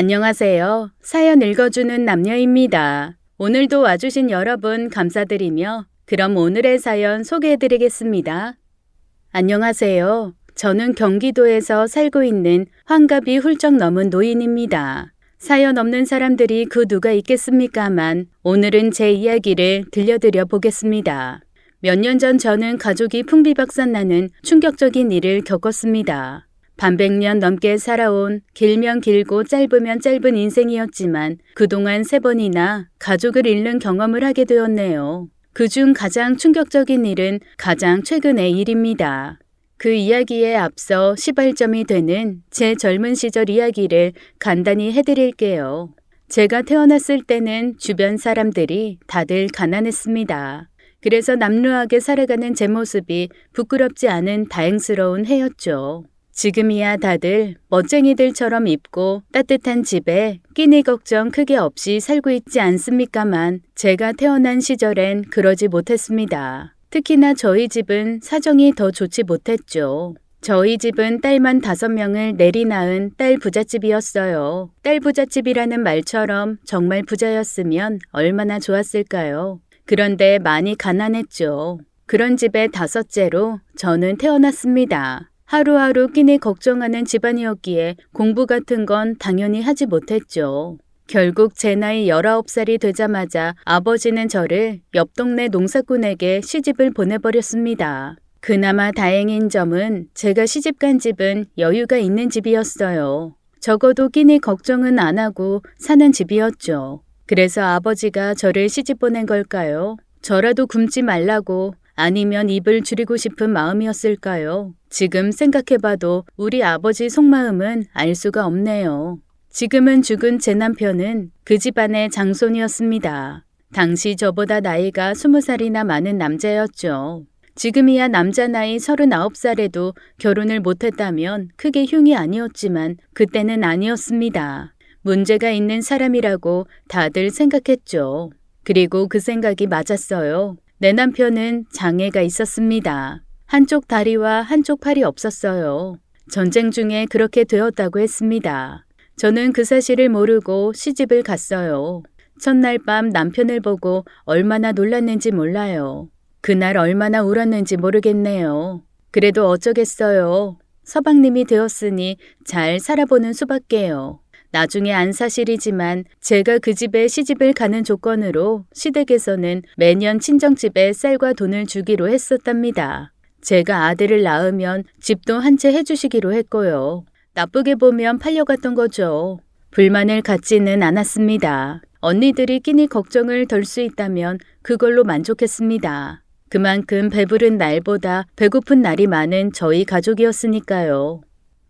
안녕하세요. 사연 읽어주는 남녀입니다. 오늘도 와주신 여러분 감사드리며 그럼 오늘의 사연 소개해드리겠습니다. 안녕하세요. 저는 경기도에서 살고 있는 환갑이 훌쩍 넘은 노인입니다. 사연 없는 사람들이 그 누가 있겠습니까만 오늘은 제 이야기를 들려드려 보겠습니다. 몇 년 전 저는 가족이 풍비박산나는 충격적인 일을 겪었습니다. 반백년 넘게 살아온 길면 길고 짧으면 짧은 인생이었지만 그동안 3번이나 가족을 잃는 경험을 하게 되었네요. 그중 가장 충격적인 일은 가장 최근의 일입니다. 그 이야기에 앞서 시발점이 되는 제 젊은 시절 이야기를 간단히 해드릴게요. 제가 태어났을 때는 주변 사람들이 다들 가난했습니다. 그래서 남루하게 살아가는 제 모습이 부끄럽지 않은 다행스러운 해였죠. 지금이야 다들 멋쟁이들처럼 입고 따뜻한 집에 끼니 걱정 크게 없이 살고 있지 않습니까만 제가 태어난 시절엔 그러지 못했습니다. 특히나 저희 집은 사정이 더 좋지 못했죠. 저희 집은 딸만 5명을 내리 낳은 딸 부잣집이었어요. 딸 부잣집이라는 말처럼 정말 부자였으면 얼마나 좋았을까요? 그런데 많이 가난했죠. 그런 집의 5째로 저는 태어났습니다. 하루하루 끼니 걱정하는 집안이었기에 공부 같은 건 당연히 하지 못했죠. 결국 제 나이 19살이 되자마자 아버지는 저를 옆 동네 농사꾼에게 시집을 보내버렸습니다. 그나마 다행인 점은 제가 시집간 집은 여유가 있는 집이었어요. 적어도 끼니 걱정은 안 하고 사는 집이었죠. 그래서 아버지가 저를 시집 보낸 걸까요? 저라도 굶지 말라고 아니면 입을 줄이고 싶은 마음이었을까요? 지금 생각해봐도 우리 아버지 속마음은 알 수가 없네요. 지금은 죽은 제 남편은 그 집안의 장손이었습니다. 당시 저보다 나이가 20살이나 많은 남자였죠. 지금이야 남자 나이 39살에도 결혼을 못했다면 크게 흉이 아니었지만 그때는 아니었습니다. 문제가 있는 사람이라고 다들 생각했죠. 그리고 그 생각이 맞았어요. 내 남편은 장애가 있었습니다. 한쪽 다리와 한쪽 팔이 없었어요. 전쟁 중에 그렇게 되었다고 했습니다. 저는 그 사실을 모르고 시집을 갔어요. 첫날 밤 남편을 보고 얼마나 놀랐는지 몰라요. 그날 얼마나 울었는지 모르겠네요. 그래도 어쩌겠어요. 서방님이 되었으니 잘 살아보는 수밖에요. 나중에 안 사실이지만 제가 그 집에 시집을 가는 조건으로 시댁에서는 매년 친정집에 쌀과 돈을 주기로 했었답니다. 제가 아들을 낳으면 집도 한 채 해주시기로 했고요. 나쁘게 보면 팔려갔던 거죠. 불만을 갖지는 않았습니다. 언니들이 끼니 걱정을 덜 수 있다면 그걸로 만족했습니다. 그만큼 배부른 날보다 배고픈 날이 많은 저희 가족이었으니까요.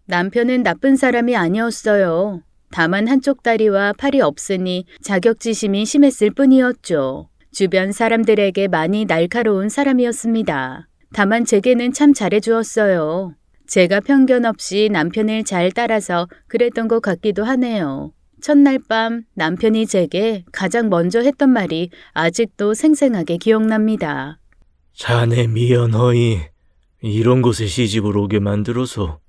남편은 나쁜 사람이 아니었어요. 다만 한쪽 다리와 팔이 없으니 자격지심이 심했을 뿐이었죠. 주변 사람들에게 많이 날카로운 사람이었습니다. 다만 제게는 참 잘해주었어요. 제가 편견 없이 남편을 잘 따라서 그랬던 것 같기도 하네요. 첫날 밤 남편이 제게 가장 먼저 했던 말이 아직도 생생하게 기억납니다. 자네 미연허이 이런 곳에 시집을 오게 만들어서.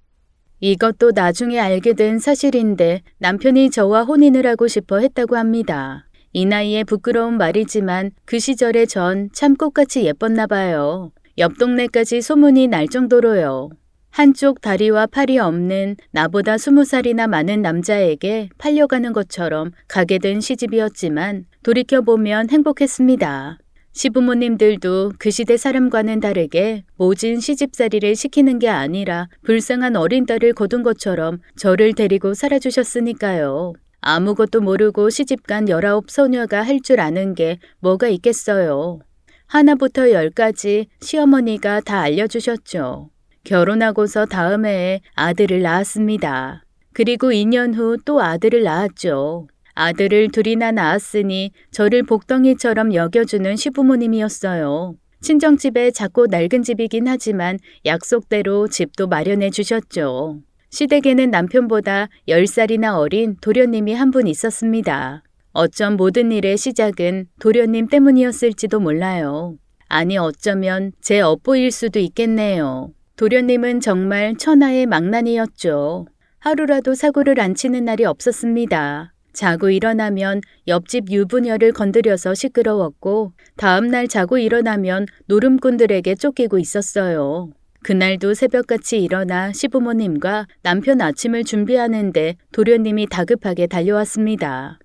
이것도 나중에 알게 된 사실인데 남편이 저와 혼인을 하고 싶어 했다고 합니다. 이 나이에 부끄러운 말이지만 그 시절에 전 참 꽃같이 예뻤나 봐요. 옆 동네까지 소문이 날 정도로요. 한쪽 다리와 팔이 없는 나보다 20살이나 많은 남자에게 팔려가는 것처럼 가게 된 시집이었지만 돌이켜보면 행복했습니다. 시부모님들도 그 시대 사람과는 다르게 모진 시집살이를 시키는 게 아니라 불쌍한 어린 딸을 거둔 것처럼 저를 데리고 살아주셨으니까요. 아무것도 모르고 시집간 19 소녀가 할 줄 아는 게 뭐가 있겠어요. 하나부터 10까지 시어머니가 다 알려주셨죠. 결혼하고서 다음 해에 아들을 낳았습니다. 그리고 2년 후 또 아들을 낳았죠. 아들을 둘이나 낳았으니 저를 복덩이처럼 여겨주는 시부모님이었어요. 친정집에 작고 낡은 집이긴 하지만 약속대로 집도 마련해 주셨죠. 시댁에는 남편보다 10살이나 어린 도련님이 한 분 있었습니다. 어쩜 모든 일의 시작은 도련님 때문이었을지도 몰라요. 아니 어쩌면 제 업보일 수도 있겠네요. 도련님은 정말 천하의 망난이었죠. 하루라도 사고를 안 치는 날이 없었습니다. 자고 일어나면 옆집 유부녀를 건드려서 시끄러웠고 다음 날 자고 일어나면 노름꾼들에게 쫓기고 있었어요. 그날도 새벽같이 일어나 시부모님과 남편 아침을 준비하는데 도련님이 다급하게 달려왔습니다.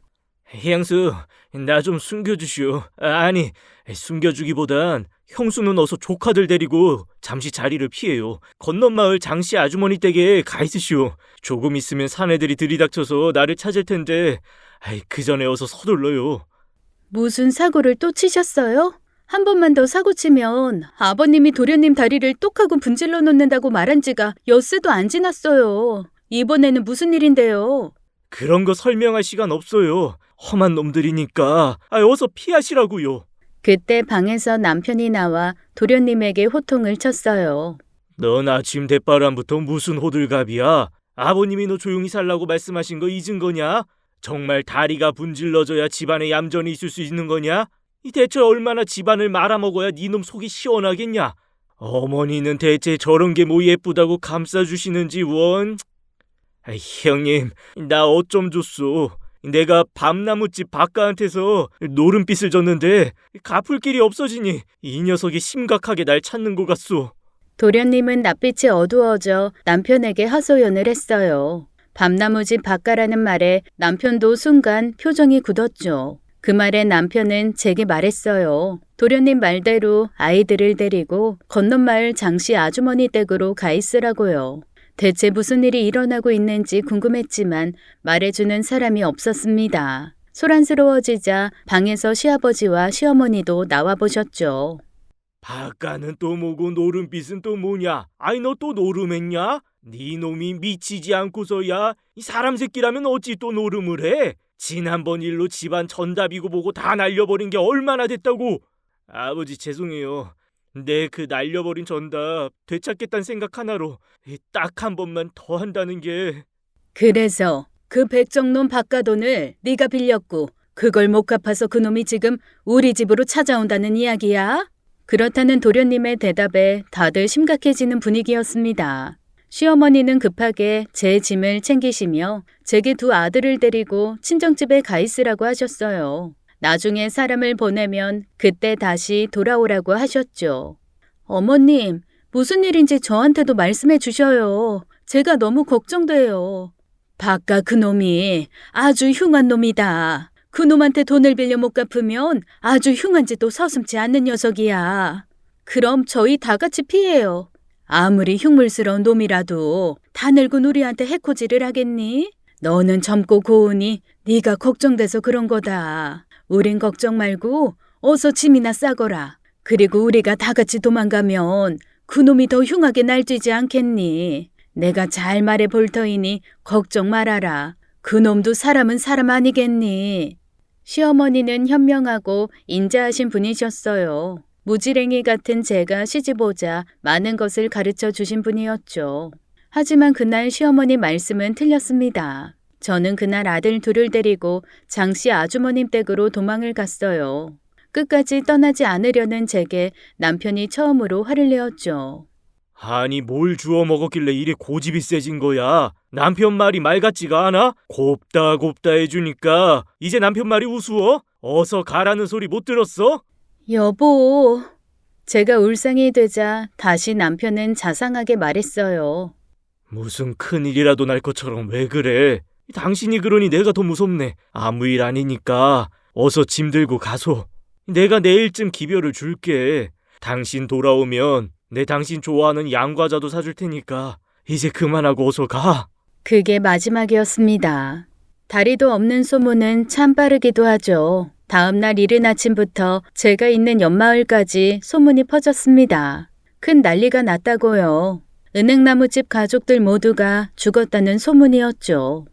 향수, 나 좀 숨겨주시오. 아니, 숨겨주기보단 형수는 어서 조카들 데리고 잠시 자리를 피해요. 건넌마을 장씨 아주머니 댁에 가 있으시오. 조금 있으면 사내들이 들이닥쳐서 나를 찾을 텐데 그 전에 어서 서둘러요. 무슨 사고를 또 치셨어요? 한 번만 더 사고 치면 아버님이 도련님 다리를 똑하고 분질러 놓는다고 말한 지가 엿새도 안 지났어요. 이번에는 무슨 일인데요? 그런 거 설명할 시간 없어요. 험한 놈들이니까 어서 피하시라고요. 그때 방에서 남편이 나와 도련님에게 호통을 쳤어요. 넌 아침 대바람부터 무슨 호들갑이야? 아버님이 너 조용히 살라고 말씀하신 거 잊은 거냐? 정말 다리가 분질러져야 집안에 얌전히 있을 수 있는 거냐? 이 대체 얼마나 집안을 말아먹어야 네 놈 속이 시원하겠냐? 어머니는 대체 저런 게 뭐 예쁘다고 감싸주시는지 원. 형님, 나 어쩜 좋소. 내가 밤나무집 박가한테서 노름빛을 졌는데 갚을 길이 없어지니 이 녀석이 심각하게 날 찾는 것 같소. 도련님은 낯빛이 어두워져 남편에게 하소연을 했어요. 밤나무집 박가라는 말에 남편도 순간 표정이 굳었죠. 그 말에 남편은 제게 말했어요. 도련님 말대로 아이들을 데리고 건넌마을 장씨 아주머니 댁으로 가 있으라고요. 대체 무슨 일이 일어나고 있는지 궁금했지만 말해주는 사람이 없었습니다. 소란스러워지자 방에서 시아버지와 시어머니도 나와보셨죠. 박가는 또 뭐고 노름빛은 또 뭐냐? 아이 너 또 노름했냐? 네 놈이 미치지 않고서야 이 사람 새끼라면 어찌 또 노름을 해? 지난번 일로 집안 전답이고 뭐고 다 날려버린 게 얼마나 됐다고? 아버지 죄송해요. 내 그 날려버린 전답 되찾겠다는 생각 하나로 딱 한 번만 더 한다는 게. 그래서 그 백정놈 박가돈을 네가 빌렸고 그걸 못 갚아서 그놈이 지금 우리 집으로 찾아온다는 이야기야? 그렇다는 도련님의 대답에 다들 심각해지는 분위기였습니다. 시어머니는 급하게 제 짐을 챙기시며 제게 두 아들을 데리고 친정집에 가 있으라고 하셨어요. 나중에 사람을 보내면 그때 다시 돌아오라고 하셨죠. 어머님, 무슨 일인지 저한테도 말씀해 주셔요. 제가 너무 걱정돼요. 박가 그놈이 아주 흉한 놈이다. 그놈한테 돈을 빌려 못 갚으면 아주 흉한 짓도 서슴지 않는 녀석이야. 그럼 저희 다 같이 피해요. 아무리 흉물스러운 놈이라도 다 늙은 우리한테 해코지를 하겠니? 너는 젊고 고우니 네가 걱정돼서 그런 거다. 우린 걱정 말고 어서 짐이나 싸거라. 그리고 우리가 다 같이 도망가면 그놈이 더 흉하게 날뛰지 않겠니? 내가 잘 말해 볼 터이니 걱정 말아라. 그놈도 사람은 사람 아니겠니? 시어머니는 현명하고 인자하신 분이셨어요. 무지랭이 같은 제가 시집오자 많은 것을 가르쳐 주신 분이었죠. 하지만 그날 시어머니 말씀은 틀렸습니다. 저는 그날 아들 둘을 데리고 장씨 아주머님 댁으로 도망을 갔어요. 끝까지 떠나지 않으려는 제게 남편이 처음으로 화를 내었죠. 아니 뭘 주워 먹었길래 이리 고집이 세진 거야? 남편 말이 말 같지가 않아? 곱다 해주니까 이제 남편 말이 우스워? 어서 가라는 소리 못 들었어? 여보, 제가 울상이 되자 다시 남편은 자상하게 말했어요. 무슨 큰일이라도 날 것처럼 왜 그래? 당신이 그러니 내가 더 무섭네. 아무 일 아니니까 어서 짐 들고 가소. 내가 내일쯤 기별을 줄게. 당신 돌아오면 내 당신 좋아하는 양과자도 사줄 테니까 이제 그만하고 어서 가. 그게 마지막이었습니다. 다리도 없는 소문은 참 빠르기도 하죠. 다음 날 이른 아침부터 제가 있는 옆마을까지 소문이 퍼졌습니다. 큰 난리가 났다고요. 은행나무집 가족들 모두가 죽었다는 소문이었죠.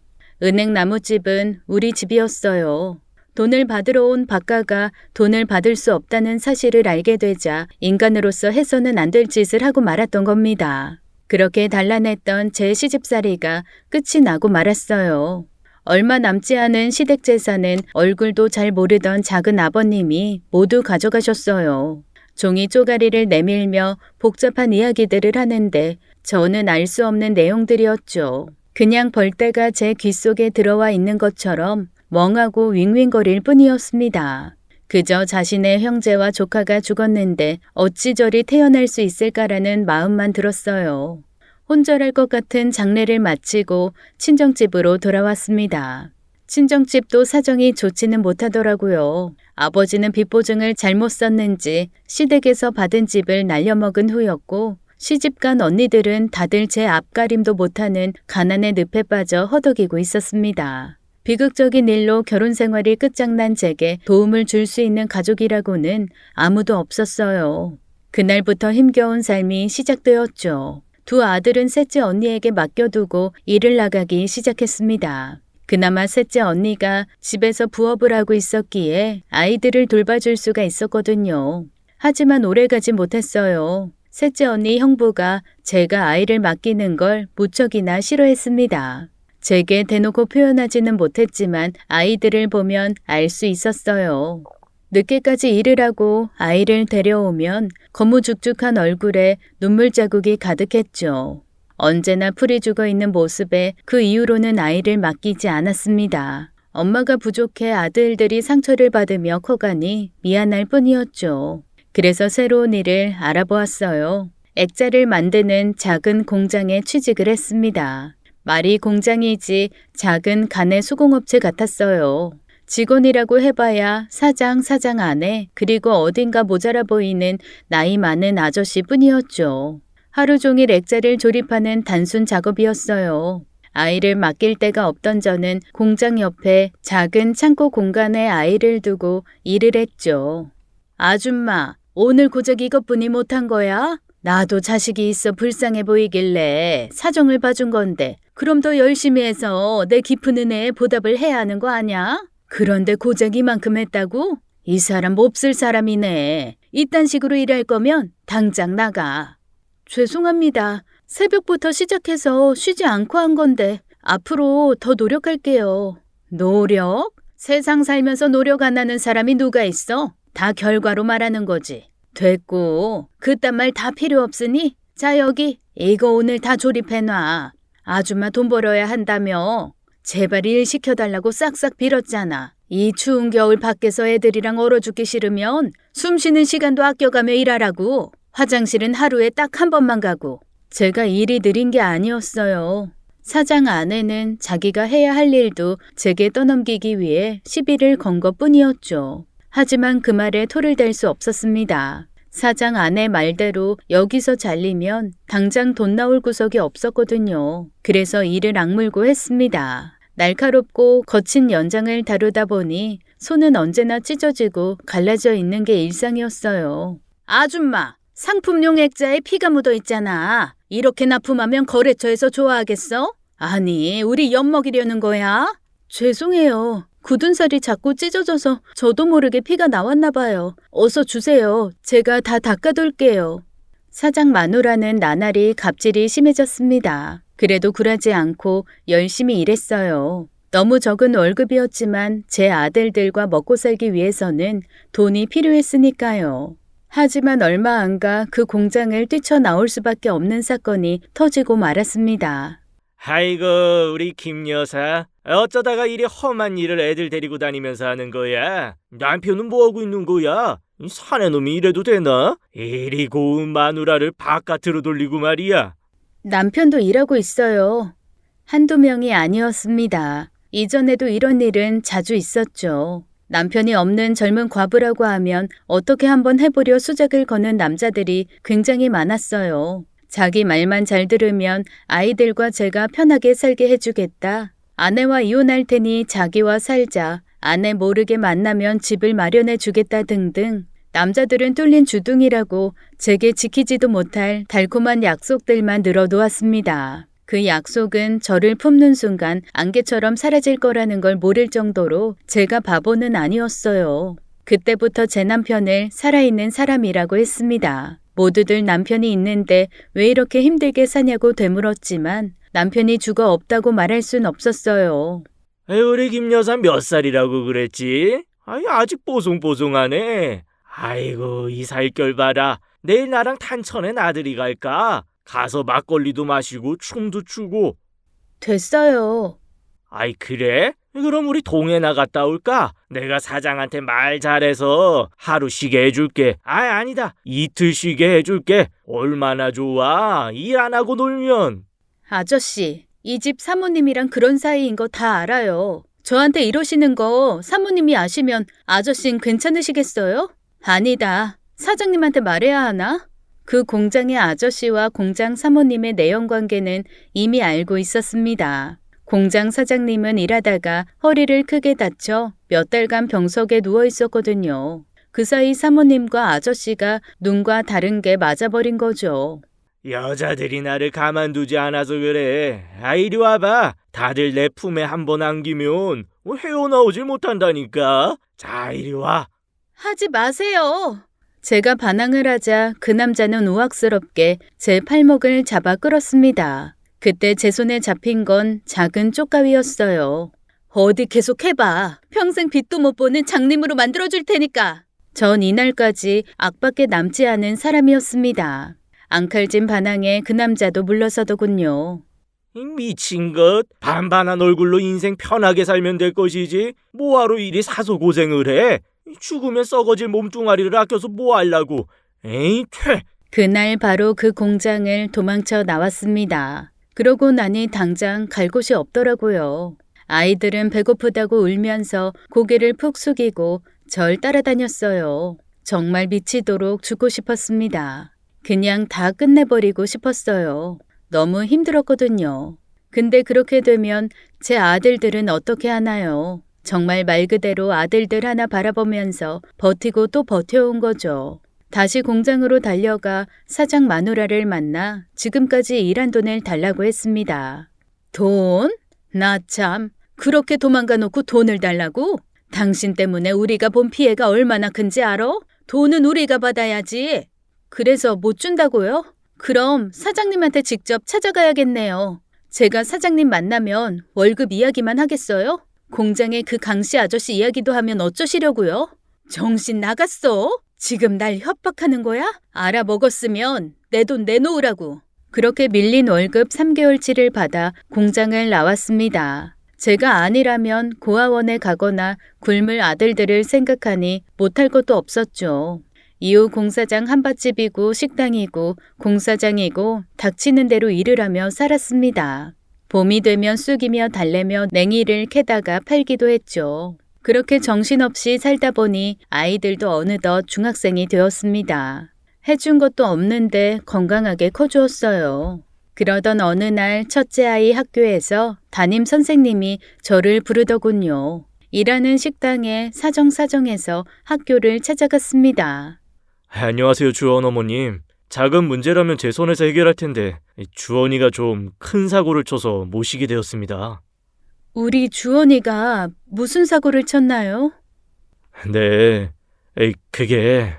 은행나무집은 우리 집이었어요. 돈을 받으러 온 박가가 돈을 받을 수 없다는 사실을 알게 되자 인간으로서 해서는 안 될 짓을 하고 말았던 겁니다. 그렇게 단란했던 제 시집살이가 끝이 나고 말았어요. 얼마 남지 않은 시댁 재산은 얼굴도 잘 모르던 작은 아버님이 모두 가져가셨어요. 종이 쪼가리를 내밀며 복잡한 이야기들을 하는데 저는 알 수 없는 내용들이었죠. 그냥 벌떼가 제 귀 속에 들어와 있는 것처럼 멍하고 윙윙거릴 뿐이었습니다. 그저 자신의 형제와 조카가 죽었는데 어찌 저리 태어날 수 있을까라는 마음만 들었어요. 혼절할 것 같은 장례를 마치고 친정집으로 돌아왔습니다. 친정집도 사정이 좋지는 못하더라고요. 아버지는 빚보증을 잘못 썼는지 시댁에서 받은 집을 날려먹은 후였고 시집간 언니들은 다들 제 앞가림도 못하는 가난의 늪에 빠져 허덕이고 있었습니다. 비극적인 일로 결혼 생활이 끝장난 제게 도움을 줄 수 있는 가족이라고는 아무도 없었어요. 그날부터 힘겨운 삶이 시작되었죠. 두 아들은 셋째 언니에게 맡겨두고 일을 나가기 시작했습니다. 그나마 셋째 언니가 집에서 부업을 하고 있었기에 아이들을 돌봐줄 수가 있었거든요. 하지만 오래가지 못했어요. 셋째 언니 형부가 제가 아이를 맡기는 걸 무척이나 싫어했습니다. 제게 대놓고 표현하지는 못했지만 아이들을 보면 알 수 있었어요. 늦게까지 일을 하고 아이를 데려오면 거무죽죽한 얼굴에 눈물 자국이 가득했죠. 언제나 풀이 죽어 있는 모습에 그 이후로는 아이를 맡기지 않았습니다. 엄마가 부족해 아들들이 상처를 받으며 커가니 미안할 뿐이었죠. 그래서 새로운 일을 알아보았어요. 액자를 만드는 작은 공장에 취직을 했습니다. 말이 공장이지 작은 가내 수공업체 같았어요. 직원이라고 해봐야 사장 안에 그리고 어딘가 모자라 보이는 나이 많은 아저씨 뿐이었죠. 하루 종일 액자를 조립하는 단순 작업이었어요. 아이를 맡길 데가 없던 저는 공장 옆에 작은 창고 공간에 아이를 두고 일을 했죠. 아줌마, 오늘 고작 이것뿐이 못한 거야? 나도 자식이 있어 불쌍해 보이길래 사정을 봐준 건데 그럼 더 열심히 해서 내 깊은 은혜에 보답을 해야 하는 거 아냐? 그런데 고작 이만큼 했다고? 이 사람 몹쓸 사람이네. 이딴 식으로 일할 거면 당장 나가. 죄송합니다. 새벽부터 시작해서 쉬지 않고 한 건데 앞으로 더 노력할게요. 노력? 세상 살면서 노력 안 하는 사람이 누가 있어? 다 결과로 말하는 거지. 됐고 그딴 말 다 필요 없으니 자 여기 이거 오늘 다 조립해놔. 아줌마 돈 벌어야 한다며. 제발 일 시켜달라고 싹싹 빌었잖아. 이 추운 겨울 밖에서 애들이랑 얼어 죽기 싫으면 숨 쉬는 시간도 아껴가며 일하라고. 화장실은 하루에 딱 한 번만 가고. 제가 일이 느린 게 아니었어요. 사장 아내는 자기가 해야 할 일도 제게 떠넘기기 위해 시비를 건 것뿐이었죠. 하지만 그 말에 토를 댈 수 없었습니다. 사장 아내 말대로 여기서 잘리면 당장 돈 나올 구석이 없었거든요. 그래서 일을 악물고 했습니다. 날카롭고 거친 연장을 다루다 보니 손은 언제나 찢어지고 갈라져 있는 게 일상이었어요. 아줌마, 상품용 액자에 피가 묻어 있잖아. 이렇게 납품하면 거래처에서 좋아하겠어? 아니, 우리 엿먹이려는 거야? 죄송해요. 굳은 살이 자꾸 찢어져서 저도 모르게 피가 나왔나 봐요. 어서 주세요. 제가 다 닦아둘게요. 사장 마누라는 나날이 갑질이 심해졌습니다. 그래도 굴하지 않고 열심히 일했어요. 너무 적은 월급이었지만 제 아들들과 먹고 살기 위해서는 돈이 필요했으니까요. 하지만 얼마 안 가 그 공장을 뛰쳐나올 수밖에 없는 사건이 터지고 말았습니다. 아이고 우리 김 여사 어쩌다가 이리 험한 일을 애들 데리고 다니면서 하는 거야? 남편은 뭐하고 있는 거야? 이 사내놈이 이래도 되나? 이리 고운 마누라를 바깥으로 돌리고 말이야. 남편도 일하고 있어요. 한두 명이 아니었습니다. 이전에도 이런 일은 자주 있었죠. 남편이 없는 젊은 과부라고 하면 어떻게 한번 해보려 수작을 거는 남자들이 굉장히 많았어요. 자기 말만 잘 들으면 아이들과 제가 편하게 살게 해주겠다. 아내와 이혼할 테니 자기와 살자. 아내 모르게 만나면 집을 마련해 주겠다 등등. 남자들은 뚫린 주둥이라고 제게 지키지도 못할 달콤한 약속들만 늘어놓았습니다. 그 약속은 저를 품는 순간 안개처럼 사라질 거라는 걸 모를 정도로 제가 바보는 아니었어요. 그때부터 제 남편을 살아있는 사람이라고 했습니다. 모두들 남편이 있는데 왜 이렇게 힘들게 사냐고 되물었지만 남편이 죽어 없다고 말할 순 없었어요. 우리 김 여사 몇 살이라고 그랬지? 아직 뽀송뽀송하네. 아이고 이 살결 봐라. 내일 나랑 탄천에 나들이 갈까? 가서 막걸리도 마시고 춤도 추고. 됐어요. 아이, 그래? 그럼 우리 동해 나갔다 올까? 내가 사장한테 말 잘해서 하루 쉬게 해줄게. 아니다. 이틀 쉬게 해줄게. 얼마나 좋아. 일 안 하고 놀면. 아저씨, 이 집 사모님이랑 그런 사이인 거 다 알아요. 저한테 이러시는 거 사모님이 아시면 아저씨는 괜찮으시겠어요? 아니다. 사장님한테 말해야 하나? 그 공장의 아저씨와 공장 사모님의 내연 관계는 이미 알고 있었습니다. 공장 사장님은 일하다가 허리를 크게 다쳐 몇 달간 병석에 누워 있었거든요. 그 사이 사모님과 아저씨가 눈과 다른 게 맞아버린 거죠. 여자들이 나를 가만두지 않아서 그래. 이리 와봐. 다들 내 품에 한번 안기면 헤어나오질 못한다니까. 자, 이리 와. 하지 마세요. 제가 반항을 하자 그 남자는 우악스럽게 제 팔목을 잡아 끌었습니다. 그때 제 손에 잡힌 건 작은 쪽가위였어요. 어디 계속 해봐. 평생 빛도 못 보는 장님으로 만들어줄 테니까. 전 이날까지 악밖에 남지 않은 사람이었습니다. 앙칼진 반항에 그 남자도 물러서더군요. 이 미친 것. 반반한 얼굴로 인생 편하게 살면 될 것이지. 뭐하러 이리 사서 고생을 해. 죽으면 썩어질 몸뚱아리를 아껴서 뭐 하려고. 에이, 퇴. 그날 바로 그 공장을 도망쳐 나왔습니다. 그러고 나니 당장 갈 곳이 없더라고요. 아이들은 배고프다고 울면서 고개를 푹 숙이고 절 따라다녔어요. 정말 미치도록 죽고 싶었습니다. 그냥 다 끝내버리고 싶었어요. 너무 힘들었거든요. 근데 그렇게 되면 제 아들들은 어떻게 하나요? 정말 말 그대로 아들들 하나 바라보면서 버티고 또 버텨온 거죠. 다시 공장으로 달려가 사장 마누라를 만나 지금까지 일한 돈을 달라고 했습니다. 돈? 나 참, 그렇게 도망가 놓고 돈을 달라고? 당신 때문에 우리가 본 피해가 얼마나 큰지 알아? 돈은 우리가 받아야지. 그래서 못 준다고요? 그럼 사장님한테 직접 찾아가야겠네요. 제가 사장님 만나면 월급 이야기만 하겠어요? 공장의 그 강씨 아저씨 이야기도 하면 어쩌시려고요? 정신 나갔어? 지금 날 협박하는 거야? 알아먹었으면 내 돈 내놓으라고. 그렇게 밀린 월급 3개월치를 받아 공장을 나왔습니다. 제가 아니라면 고아원에 가거나 굶을 아들들을 생각하니 못할 것도 없었죠. 이후 공사장 한밭집이고 식당이고 공사장이고 닥치는 대로 일을 하며 살았습니다. 봄이 되면 쑥이며 달래며 냉이를 캐다가 팔기도 했죠. 그렇게 정신없이 살다 보니 아이들도 어느덧 중학생이 되었습니다. 해준 것도 없는데 건강하게 커주었어요. 그러던 어느 날 첫째 아이 학교에서 담임 선생님이 저를 부르더군요. 일하는 식당에 사정사정해서 학교를 찾아갔습니다. 안녕하세요, 주원 어머님. 작은 문제라면 제 손에서 해결할 텐데 주원이가 좀 큰 사고를 쳐서 모시게 되었습니다. 우리 주원이가 무슨 사고를 쳤나요? 네, 그게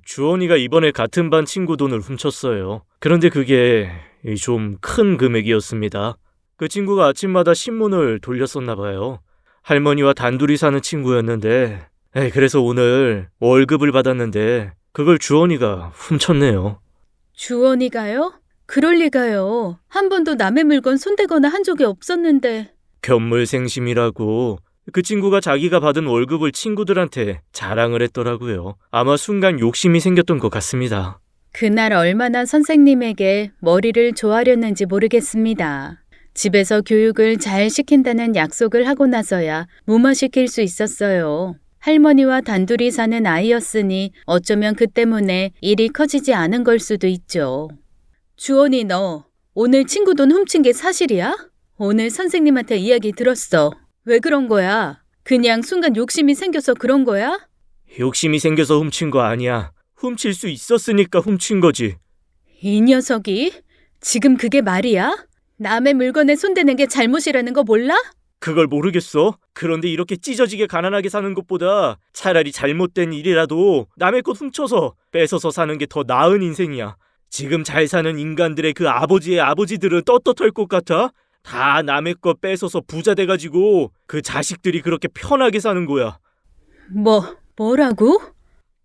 주원이가 이번에 같은 반 친구 돈을 훔쳤어요. 그런데 그게 좀 큰 금액이었습니다. 그 친구가 아침마다 신문을 돌렸었나 봐요. 할머니와 단둘이 사는 친구였는데 그래서 오늘 월급을 받았는데 그걸 주원이가 훔쳤네요. 주원이가요? 그럴 리가요. 한 번도 남의 물건 손대거나 한 적이 없었는데. 견물생심이라고 그 친구가 자기가 받은 월급을 친구들한테 자랑을 했더라고요. 아마 순간 욕심이 생겼던 것 같습니다. 그날 얼마나 선생님에게 머리를 조아렸는지 모르겠습니다. 집에서 교육을 잘 시킨다는 약속을 하고 나서야 무마시킬 수 있었어요. 할머니와 단둘이 사는 아이였으니 어쩌면 그 때문에 일이 커지지 않은 걸 수도 있죠. 주원이 너 오늘 친구 돈 훔친 게 사실이야? 오늘 선생님한테 이야기 들었어. 왜 그런 거야? 그냥 순간 욕심이 생겨서 그런 거야? 욕심이 생겨서 훔친 거 아니야. 훔칠 수 있었으니까 훔친 거지. 이 녀석이? 지금 그게 말이야? 남의 물건에 손대는 게 잘못이라는 거 몰라? 그걸 모르겠어? 그런데 이렇게 찢어지게 가난하게 사는 것보다 차라리 잘못된 일이라도 남의 것 훔쳐서 뺏어서 사는 게 더 나은 인생이야. 지금 잘 사는 인간들의 그 아버지의 아버지들은 떳떳할 것 같아? 다 남의 것 뺏어서 부자 돼가지고 그 자식들이 그렇게 편하게 사는 거야. 뭐라고?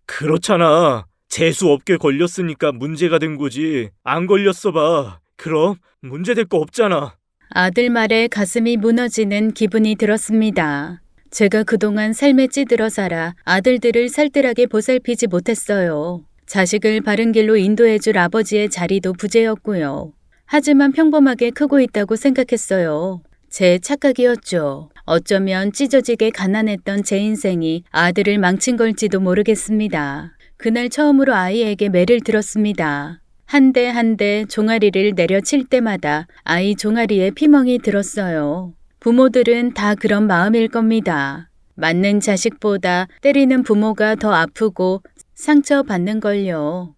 그렇잖아. 재수없게 걸렸으니까 문제가 된 거지. 안 걸렸어 봐. 그럼 문제될 거 없잖아. 아들 말에 가슴이 무너지는 기분이 들었습니다. 제가 그동안 삶에 찌들어 살아 아들들을 살뜰하게 보살피지 못했어요. 자식을 바른 길로 인도해줄 아버지의 자리도 부재였고요. 하지만 평범하게 크고 있다고 생각했어요. 제 착각이었죠. 어쩌면 찢어지게 가난했던 제 인생이 아들을 망친 걸지도 모르겠습니다. 그날 처음으로 아이에게 매를 들었습니다. 한 대 한 대 종아리를 내려칠 때마다 아이 종아리에 피멍이 들었어요. 부모들은 다 그런 마음일 겁니다. 맞는 자식보다 때리는 부모가 더 아프고 상처받는 걸요.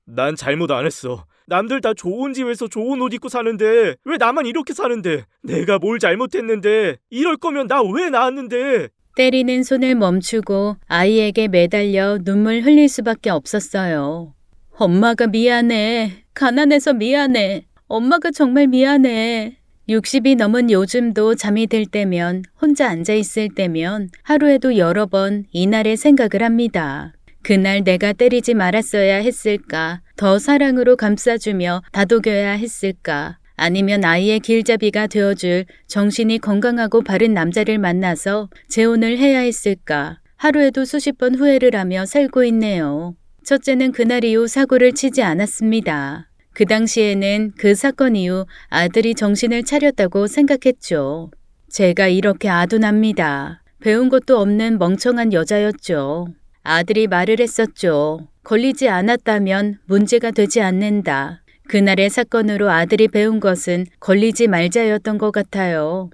난 잘못 안 했어. 남들 다 좋은 집에서 좋은 옷 입고 사는데 왜 나만 이렇게 사는데? 내가 뭘 잘못했는데? 이럴 거면 나 왜 낳았는데? 때리는 손을 멈추고 아이에게 매달려 눈물 흘릴 수밖에 없었어요. 엄마가 미안해. 가난해서 미안해. 엄마가 정말 미안해. 60이 넘은 요즘도 잠이 들 때면, 혼자 앉아 있을 때면 하루에도 여러 번 이날의 생각을 합니다. 그날 내가 때리지 말았어야 했을까? 더 사랑으로 감싸주며 다독여야 했을까? 아니면 아이의 길잡이가 되어줄 정신이 건강하고 바른 남자를 만나서 재혼을 해야 했을까? 하루에도 수십 번 후회를 하며 살고 있네요. 첫째는 그날 이후 사고를 치지 않았습니다. 그 당시에는 그 사건 이후 아들이 정신을 차렸다고 생각했죠. 제가 이렇게 아둔합니다. 배운 것도 없는 멍청한 여자였죠. 아들이 말을 했었죠. 걸리지 않았다면 문제가 되지 않는다. 그날의 사건으로 아들이 배운 것은 걸리지 말자였던 것 같아요.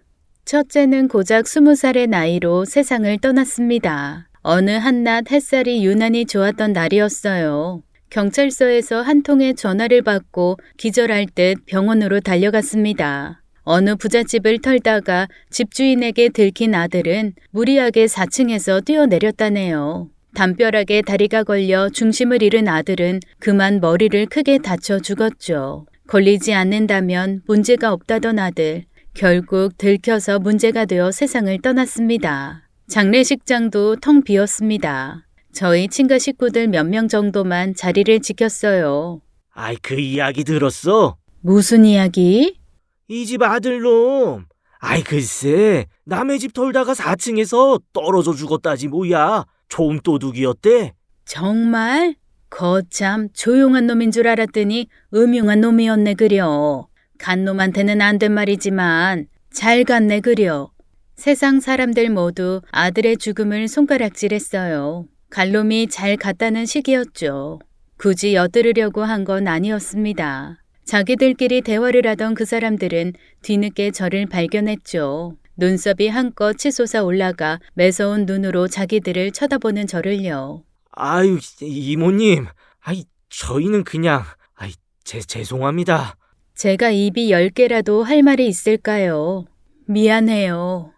첫째는 고작 20살의 나이로 세상을 떠났습니다. 어느 한낮 햇살이 유난히 좋았던 날이었어요. 경찰서에서 한 통의 전화를 받고 기절할 듯 병원으로 달려갔습니다. 어느 부잣집을 털다가 집주인에게 들킨 아들은 무리하게 4층에서 뛰어내렸다네요. 담벼락에 다리가 걸려 중심을 잃은 아들은 그만 머리를 크게 다쳐 죽었죠. 걸리지 않는다면 문제가 없다던 아들, 결국 들켜서 문제가 되어 세상을 떠났습니다. 장례식장도 텅 비었습니다. 저희 친가 식구들 몇 명 정도만 자리를 지켰어요. 아이, 그 이야기 들었어? 무슨 이야기? 이 집 아들놈. 아이, 글쎄, 남의 집 털다가 4층에서 떨어져 죽었다지 뭐야. 좀도둑이었대. 정말? 거참 조용한 놈인 줄 알았더니 음흉한 놈이었네 그려. 간 놈한테는 안 된 말이지만 잘 갔네 그려. 세상 사람들 모두 아들의 죽음을 손가락질했어요. 갈놈이 잘 갔다는 식이었죠. 굳이 엿들으려고 한 건 아니었습니다. 자기들끼리 대화를 하던 그 사람들은 뒤늦게 저를 발견했죠. 눈썹이 한껏 치솟아 올라가 매서운 눈으로 자기들을 쳐다보는 저를요. 아유, 이모님. 아이, 저희는 그냥, 죄송합니다. 제가 입이 10개라도 할 말이 있을까요? 미안해요.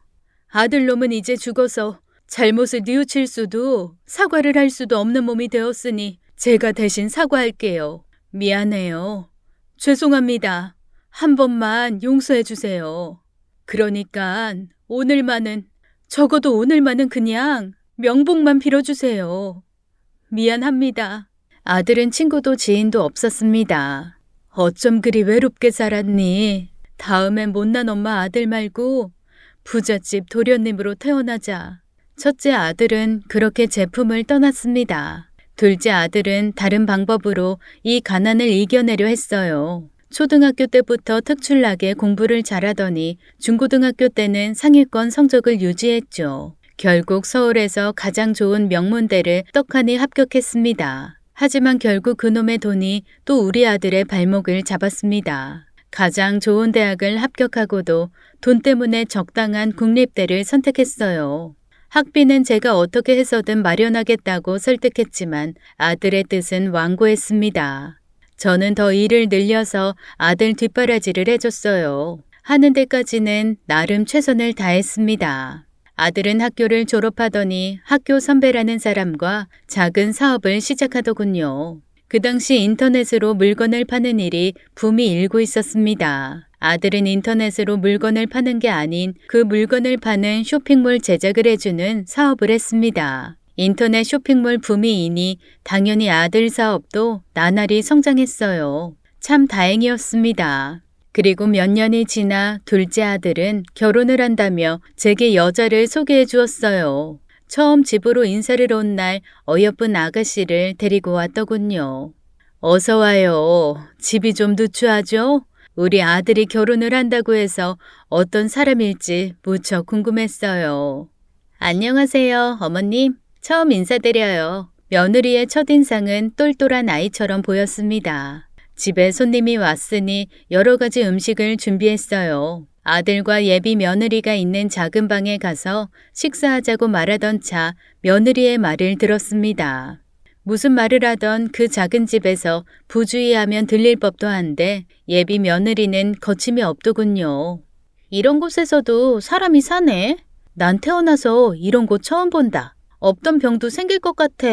아들놈은 이제 죽어서 잘못을 뉘우칠 수도 사과를 할 수도 없는 몸이 되었으니 제가 대신 사과할게요. 미안해요. 죄송합니다. 한 번만 용서해 주세요. 그러니까 오늘만은, 적어도 오늘만은 그냥 명복만 빌어주세요. 미안합니다. 아들은 친구도 지인도 없었습니다. 어쩜 그리 외롭게 살았니? 다음엔 못난 엄마 아들 말고 부잣집 도련님으로 태어나자. 첫째 아들은 그렇게 제품을 떠났습니다. 둘째 아들은 다른 방법으로 이 가난을 이겨내려 했어요. 초등학교 때부터 특출나게 공부를 잘하더니 중고등학교 때는 상위권 성적을 유지했죠. 결국 서울에서 가장 좋은 명문대를 떡하니 합격했습니다. 하지만 결국 그놈의 돈이 또 우리 아들의 발목을 잡았습니다. 가장 좋은 대학을 합격하고도 돈 때문에 적당한 국립대를 선택했어요. 학비는 제가 어떻게 해서든 마련하겠다고 설득했지만 아들의 뜻은 완고했습니다. 저는 더 일을 늘려서 아들 뒷바라지를 해줬어요. 하는 데까지는 나름 최선을 다했습니다. 아들은 학교를 졸업하더니 학교 선배라는 사람과 작은 사업을 시작하더군요. 그 당시 인터넷으로 물건을 파는 일이 붐이 일고 있었습니다. 아들은 인터넷으로 물건을 파는 게 아닌 그 물건을 파는 쇼핑몰 제작을 해주는 사업을 했습니다. 인터넷 쇼핑몰 붐이 이니 당연히 아들 사업도 나날이 성장했어요. 참 다행이었습니다. 그리고 몇 년이 지나 둘째 아들은 결혼을 한다며 제게 여자를 소개해 주었어요. 처음 집으로 인사를 온 날 어여쁜 아가씨를 데리고 왔더군요. 어서 와요. 집이 좀 누추하죠? 우리 아들이 결혼을 한다고 해서 어떤 사람일지 무척 궁금했어요. 안녕하세요, 어머님. 처음 인사드려요. 며느리의 첫인상은 똘똘한 아이처럼 보였습니다. 집에 손님이 왔으니 여러 가지 음식을 준비했어요. 아들과 예비 며느리가 있는 작은 방에 가서 식사하자고 말하던 차 며느리의 말을 들었습니다. 무슨 말을 하던 그 작은 집에서 부주의하면 들릴 법도 한데 예비 며느리는 거침이 없더군요. 이런 곳에서도 사람이 사네? 난 태어나서 이런 곳 처음 본다. 없던 병도 생길 것 같아.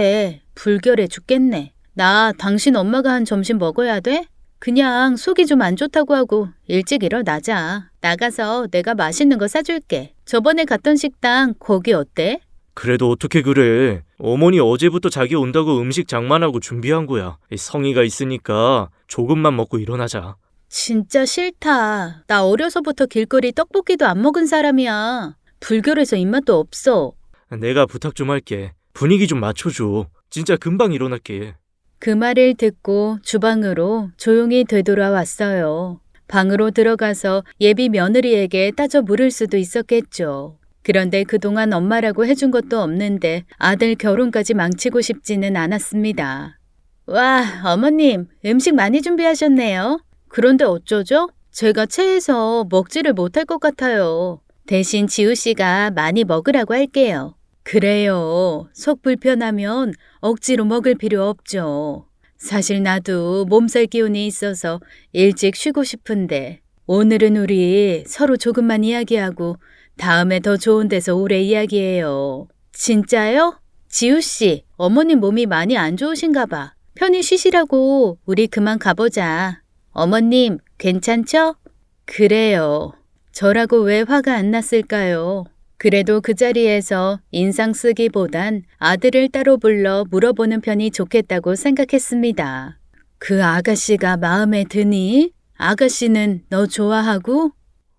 불결해 죽겠네. 나 당신 엄마가 한 점심 먹어야 돼? 그냥 속이 좀 안 좋다고 하고 일찍 일어나자. 나가서 내가 맛있는 거 사줄게. 저번에 갔던 식당 거기 어때? 그래도 어떻게 그래. 어머니 어제부터 자기 온다고 음식 장만하고 준비한 거야. 성의가 있으니까 조금만 먹고 일어나자. 진짜 싫다. 나 어려서부터 길거리 떡볶이도 안 먹은 사람이야. 불결해서 입맛도 없어. 내가 부탁 좀 할게. 분위기 좀 맞춰줘. 진짜 금방 일어날게. 그 말을 듣고 주방으로 조용히 되돌아왔어요. 방으로 들어가서 예비 며느리에게 따져 물을 수도 있었겠죠. 그런데 그동안 엄마라고 해준 것도 없는데 아들 결혼까지 망치고 싶지는 않았습니다. 와, 어머님, 음식 많이 준비하셨네요. 그런데 어쩌죠? 제가 체해서 먹지를 못할 것 같아요. 대신 지우 씨가 많이 먹으라고 할게요. 그래요. 속 불편하면 억지로 먹을 필요 없죠. 사실 나도 몸살 기운이 있어서 일찍 쉬고 싶은데 오늘은 우리 서로 조금만 이야기하고 다음에 더 좋은 데서 오래 이야기해요. 진짜요? 지우 씨, 어머님 몸이 많이 안 좋으신가 봐. 편히 쉬시라고 우리 그만 가보자. 어머님, 괜찮죠? 그래요. 저라고 왜 화가 안 났을까요? 그래도 그 자리에서 인상 쓰기보단 아들을 따로 불러 물어보는 편이 좋겠다고 생각했습니다. 그 아가씨가 마음에 드니? 아가씨는 너 좋아하고?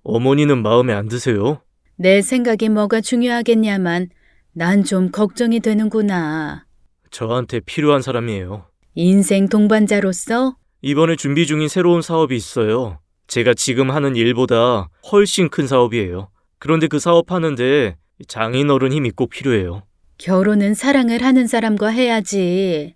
어머니는 마음에 안 드세요? 내 생각이 뭐가 중요하겠냐만 난 좀 걱정이 되는구나. 저한테 필요한 사람이에요. 인생 동반자로서? 이번에 준비 중인 새로운 사업이 있어요. 제가 지금 하는 일보다 훨씬 큰 사업이에요. 그런데 그 사업하는데 장인어른 힘이 꼭 필요해요. 결혼은 사랑을 하는 사람과 해야지.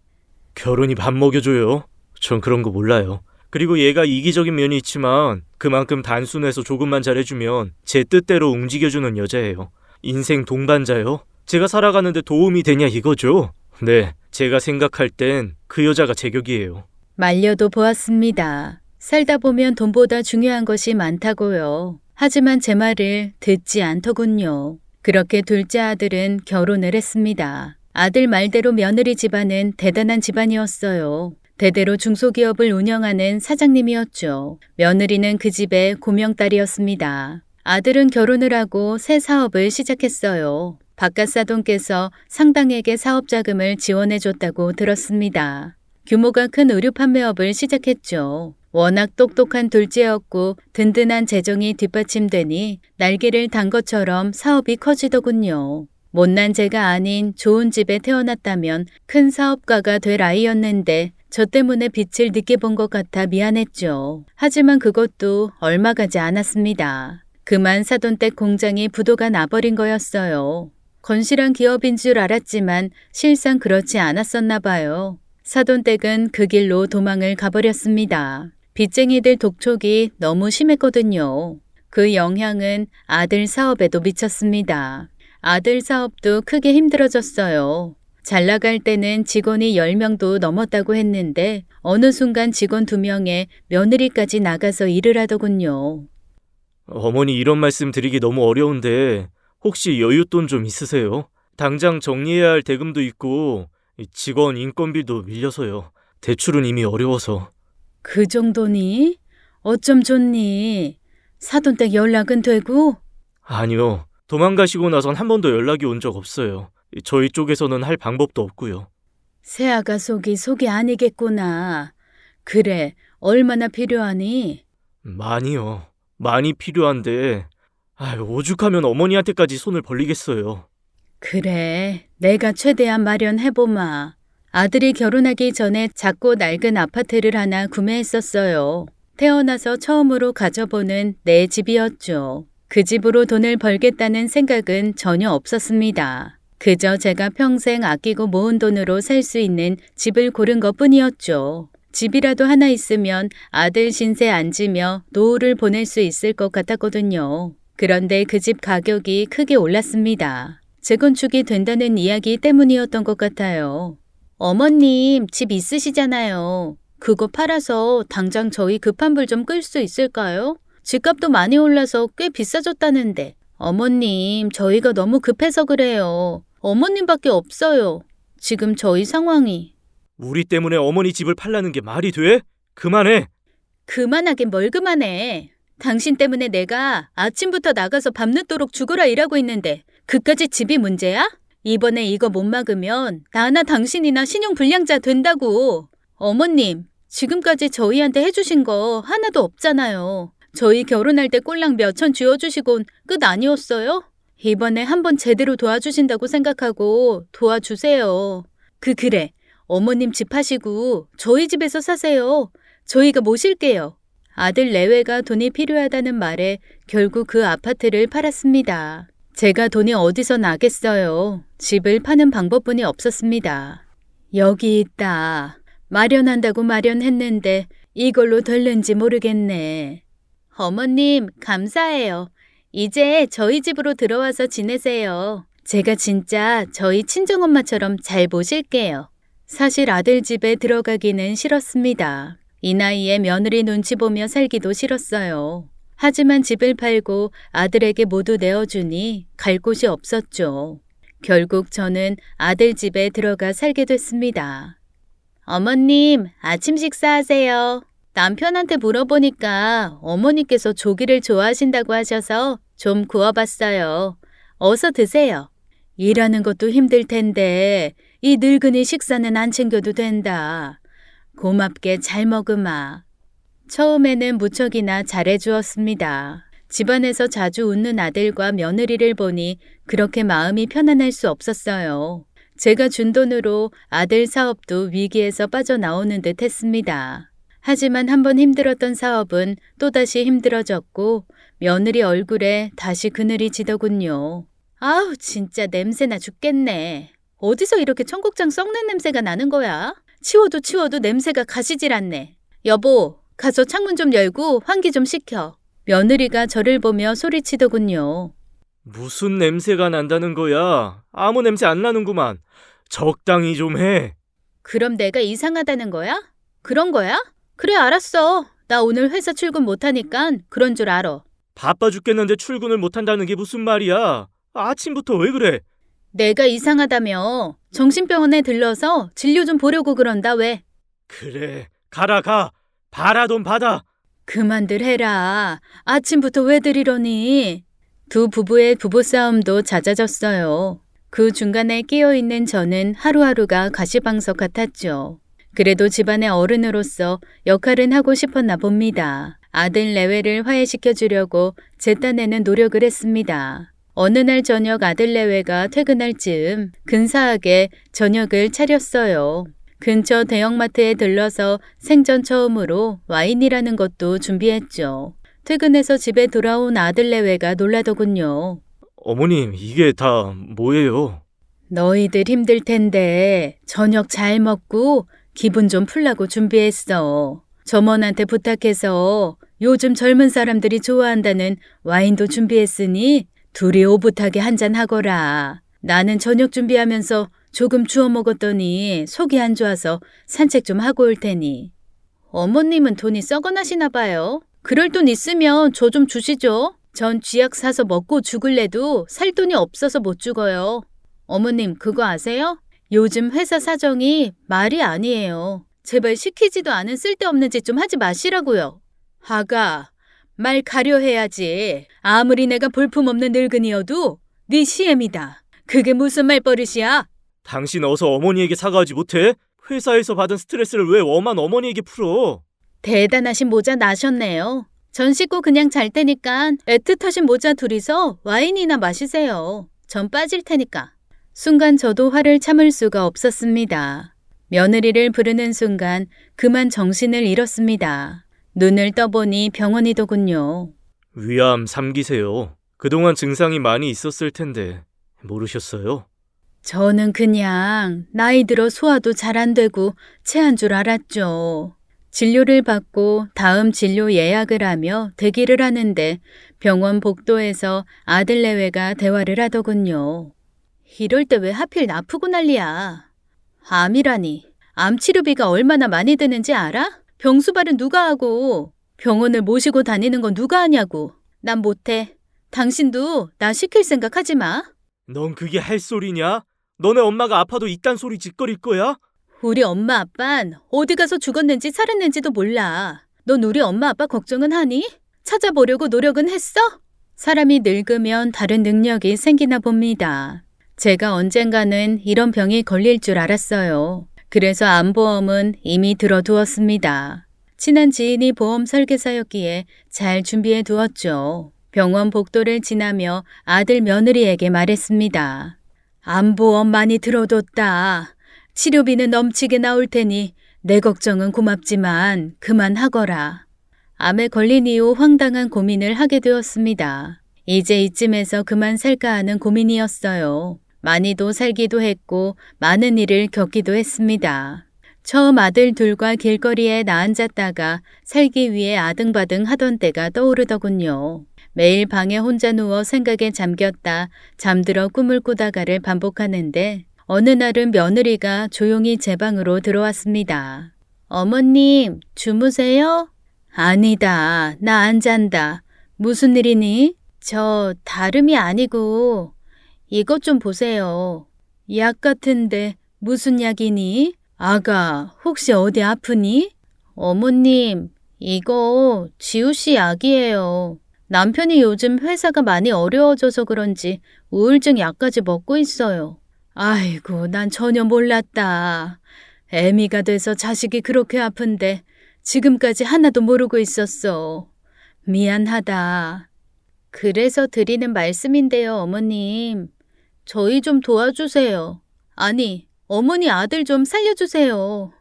결혼이 밥 먹여줘요? 전 그런 거 몰라요. 그리고 얘가 이기적인 면이 있지만 그만큼 단순해서 조금만 잘해주면 제 뜻대로 움직여주는 여자예요. 인생 동반자요? 제가 살아가는데 도움이 되냐 이거죠? 네, 제가 생각할 땐 그 여자가 제격이에요. 말려도 보았습니다. 살다 보면 돈보다 중요한 것이 많다고요. 하지만 제 말을 듣지 않더군요. 그렇게 둘째 아들은 결혼을 했습니다. 아들 말대로 며느리 집안은 대단한 집안이었어요. 대대로 중소기업을 운영하는 사장님이었죠. 며느리는 그 집의 고명딸이었습니다. 아들은 결혼을 하고 새 사업을 시작했어요. 바깥사돈께서 상당에게 사업 자금을 지원해줬다고 들었습니다. 규모가 큰 의류 판매업을 시작했죠. 워낙 똑똑한 둘째였고 든든한 재정이 뒷받침되니 날개를 단 것처럼 사업이 커지더군요. 못난 제가 아닌 좋은 집에 태어났다면 큰 사업가가 될 아이였는데 저 때문에 빛을 늦게 본 것 같아 미안했죠. 하지만 그것도 얼마 가지 않았습니다. 그만 사돈댁 공장이 부도가 나버린 거였어요. 건실한 기업인 줄 알았지만 실상 그렇지 않았었나 봐요. 사돈댁은 그 길로 도망을 가버렸습니다. 빚쟁이들 독촉이 너무 심했거든요. 그 영향은 아들 사업에도 미쳤습니다. 아들 사업도 크게 힘들어졌어요. 잘 나갈 때는 직원이 10명도 넘었다고 했는데 어느 순간 직원 2명에 며느리까지 나가서 일을 하더군요. 어머니 이런 말씀 드리기 너무 어려운데 혹시 여윳돈 좀 있으세요? 당장 정리해야 할 대금도 있고 직원 인건비도 밀려서요. 대출은 이미 어려워서. 그 정도니? 어쩜 좋니? 사돈댁 연락은 되고? 아니요. 도망가시고 나선 한 번도 연락이 온 적 없어요. 저희 쪽에서는 할 방법도 없고요. 새아가 속이 아니겠구나. 그래, 얼마나 필요하니? 많이요. 많이 필요한데 오죽하면 어머니한테까지 손을 벌리겠어요. 그래, 내가 최대한 마련해보마. 아들이 결혼하기 전에 작고 낡은 아파트를 하나 구매했었어요. 태어나서 처음으로 가져보는 내 집이었죠. 그 집으로 돈을 벌겠다는 생각은 전혀 없었습니다. 그저 제가 평생 아끼고 모은 돈으로 살 수 있는 집을 고른 것뿐이었죠. 집이라도 하나 있으면 아들 신세 안 지며 노후를 보낼 수 있을 것 같았거든요. 그런데 그 집 가격이 크게 올랐습니다. 재건축이 된다는 이야기 때문이었던 것 같아요. 어머님, 집 있으시잖아요. 그거 팔아서 당장 저희 급한 불 좀 끌 수 있을까요? 집값도 많이 올라서 꽤 비싸졌다는데. 어머님, 저희가 너무 급해서 그래요. 어머님밖에 없어요. 지금 저희 상황이. 우리 때문에 어머니 집을 팔라는 게 말이 돼? 그만해. 그만하긴 뭘 그만해. 당신 때문에 내가 아침부터 나가서 밤늦도록 죽어라 일하고 있는데 그까지 집이 문제야? 이번에 이거 못 막으면 나나 당신이나 신용불량자 된다고. 어머님, 지금까지 저희한테 해주신 거 하나도 없잖아요. 저희 결혼할 때 꼴랑 몇천 쥐어주시곤 끝 아니었어요? 이번에 한번 제대로 도와주신다고 생각하고 도와주세요. 그래. 어머님 집 하시고 저희 집에서 사세요. 저희가 모실게요. 아들 내외가 돈이 필요하다는 말에 결국 그 아파트를 팔았습니다. 제가 돈이 어디서 나겠어요. 집을 파는 방법뿐이 없었습니다. 여기 있다. 마련한다고 마련했는데 이걸로 될는지 모르겠네. 어머님, 감사해요. 이제 저희 집으로 들어와서 지내세요. 제가 진짜 저희 친정엄마처럼 잘 모실게요. 사실 아들 집에 들어가기는 싫었습니다. 이 나이에 며느리 눈치 보며 살기도 싫었어요. 하지만 집을 팔고 아들에게 모두 내어주니 갈 곳이 없었죠. 결국 저는 아들 집에 들어가 살게 됐습니다. 어머님, 아침 식사하세요. 남편한테 물어보니까 어머니께서 조기를 좋아하신다고 하셔서 좀 구워봤어요. 어서 드세요. 일하는 것도 힘들 텐데 이 늙은이 식사는 안 챙겨도 된다. 고맙게 잘 먹으마. 처음에는 무척이나 잘해주었습니다. 집안에서 자주 웃는 아들과 며느리를 보니 그렇게 마음이 편안할 수 없었어요. 제가 준 돈으로 아들 사업도 위기에서 빠져나오는 듯 했습니다. 하지만 한번 힘들었던 사업은 또다시 힘들어졌고 며느리 얼굴에 다시 그늘이 지더군요. 아우, 진짜 냄새나 죽겠네. 어디서 이렇게 청국장 썩는 냄새가 나는 거야? 치워도 냄새가 가시질 않네. 여보, 가서 창문 좀 열고 환기 좀 시켜. 며느리가 저를 보며 소리치더군요. 무슨 냄새가 난다는 거야? 아무 냄새 안 나는구만. 적당히 좀 해. 그럼 내가 이상하다는 거야? 그런 거야? 그래, 알았어. 나 오늘 회사 출근 못하니까 그런 줄 알아. 바빠 죽겠는데 출근을 못한다는 게 무슨 말이야? 아침부터 왜 그래? 내가 이상하다며. 정신병원에 들러서 진료 좀 보려고 그런다, 왜? 그래, 가라 가. 봐라 돈 받아. 그만들 해라. 아침부터 왜들 이러니? 두 부부의 부부싸움도 잦아졌어요. 그 중간에 끼어있는 저는 하루하루가 가시방석 같았죠. 그래도 집안의 어른으로서 역할은 하고 싶었나 봅니다. 아들 내외를 화해시켜주려고 제 딴에는 노력을 했습니다. 어느 날 저녁 아들 내외가 퇴근할 즈음 근사하게 저녁을 차렸어요. 근처 대형마트에 들러서 생전 처음으로 와인이라는 것도 준비했죠. 퇴근해서 집에 돌아온 아들 내외가 놀라더군요. 어머님, 이게 다 뭐예요? 너희들 힘들 텐데 저녁 잘 먹고 기분 좀 풀라고 준비했어. 점원한테 부탁해서 요즘 젊은 사람들이 좋아한다는 와인도 준비했으니 둘이 오붓하게 한잔 하거라. 나는 저녁 준비하면서 조금 주워 먹었더니 속이 안 좋아서 산책 좀 하고 올 테니. 어머님은 돈이 썩어나시나 봐요. 그럴 돈 있으면 저 좀 주시죠. 전 쥐약 사서 먹고 죽을래도 살 돈이 없어서 못 죽어요. 어머님, 그거 아세요? 요즘 회사 사정이 말이 아니에요. 제발 시키지도 않은 쓸데없는 짓 좀 하지 마시라고요. 아가, 말 가려 해야지. 아무리 내가 볼품없는 늙은이여도 네 시엠이다. 그게 무슨 말버릇이야? 당신 어서 어머니에게 사과하지 못해? 회사에서 받은 스트레스를 왜 엄한 어머니에게 풀어? 대단하신 모자 나셨네요. 전 씻고 그냥 잘 테니까 애틋하신 모자 둘이서 와인이나 마시세요. 전 빠질 테니까. 순간 저도 화를 참을 수가 없었습니다. 며느리를 부르는 순간 그만 정신을 잃었습니다. 눈을 떠보니 병원이더군요. 위암 3기세요. 그동안 증상이 많이 있었을 텐데 모르셨어요? 저는 그냥 나이 들어 소화도 잘 안 되고 체한 줄 알았죠. 진료를 받고 다음 진료 예약을 하며 대기를 하는데 병원 복도에서 아들 내외가 대화를 하더군요. 이럴 때 왜 하필 아프고 난리야. 암이라니. 암 치료비가 얼마나 많이 드는지 알아? 병수발은 누가 하고 병원을 모시고 다니는 건 누가 하냐고. 난 못해. 당신도 나 시킬 생각 하지 마. 넌 그게 할 소리냐? 너네 엄마가 아파도 이딴 소리 짓거릴 거야? 우리 엄마 아빤 어디 가서 죽었는지 살았는지도 몰라. 넌 우리 엄마 아빠 걱정은 하니? 찾아보려고 노력은 했어? 사람이 늙으면 다른 능력이 생기나 봅니다. 제가 언젠가는 이런 병이 걸릴 줄 알았어요. 그래서 암보험은 이미 들어두었습니다. 친한 지인이 보험 설계사였기에 잘 준비해 두었죠. 병원 복도를 지나며 아들 며느리에게 말했습니다. 암보험 많이 들어뒀다. 치료비는 넘치게 나올 테니 내 걱정은 고맙지만 그만하거라. 암에 걸린 이후 황당한 고민을 하게 되었습니다. 이제 이쯤에서 그만 살까 하는 고민이었어요. 많이도 살기도 했고 많은 일을 겪기도 했습니다. 처음 아들 둘과 길거리에 나앉았다가 살기 위해 아등바등 하던 때가 떠오르더군요. 매일 방에 혼자 누워 생각에 잠겼다 잠들어 꿈을 꾸다가를 반복하는데 어느 날은 며느리가 조용히 제 방으로 들어왔습니다. 어머님, 주무세요? 아니다, 나 안 잔다. 무슨 일이니? 저 다름이 아니고 이것 좀 보세요. 약 같은데 무슨 약이니? 아가, 혹시 어디 아프니? 어머님, 이거 지우 씨 약이에요. 남편이 요즘 회사가 많이 어려워져서 그런지 우울증 약까지 먹고 있어요. 아이고, 난 전혀 몰랐다. 애미가 돼서 자식이 그렇게 아픈데 지금까지 하나도 모르고 있었어. 미안하다. 그래서 드리는 말씀인데요, 어머님. 저희 좀 도와주세요. 아니, 어머니 아들 좀 살려주세요.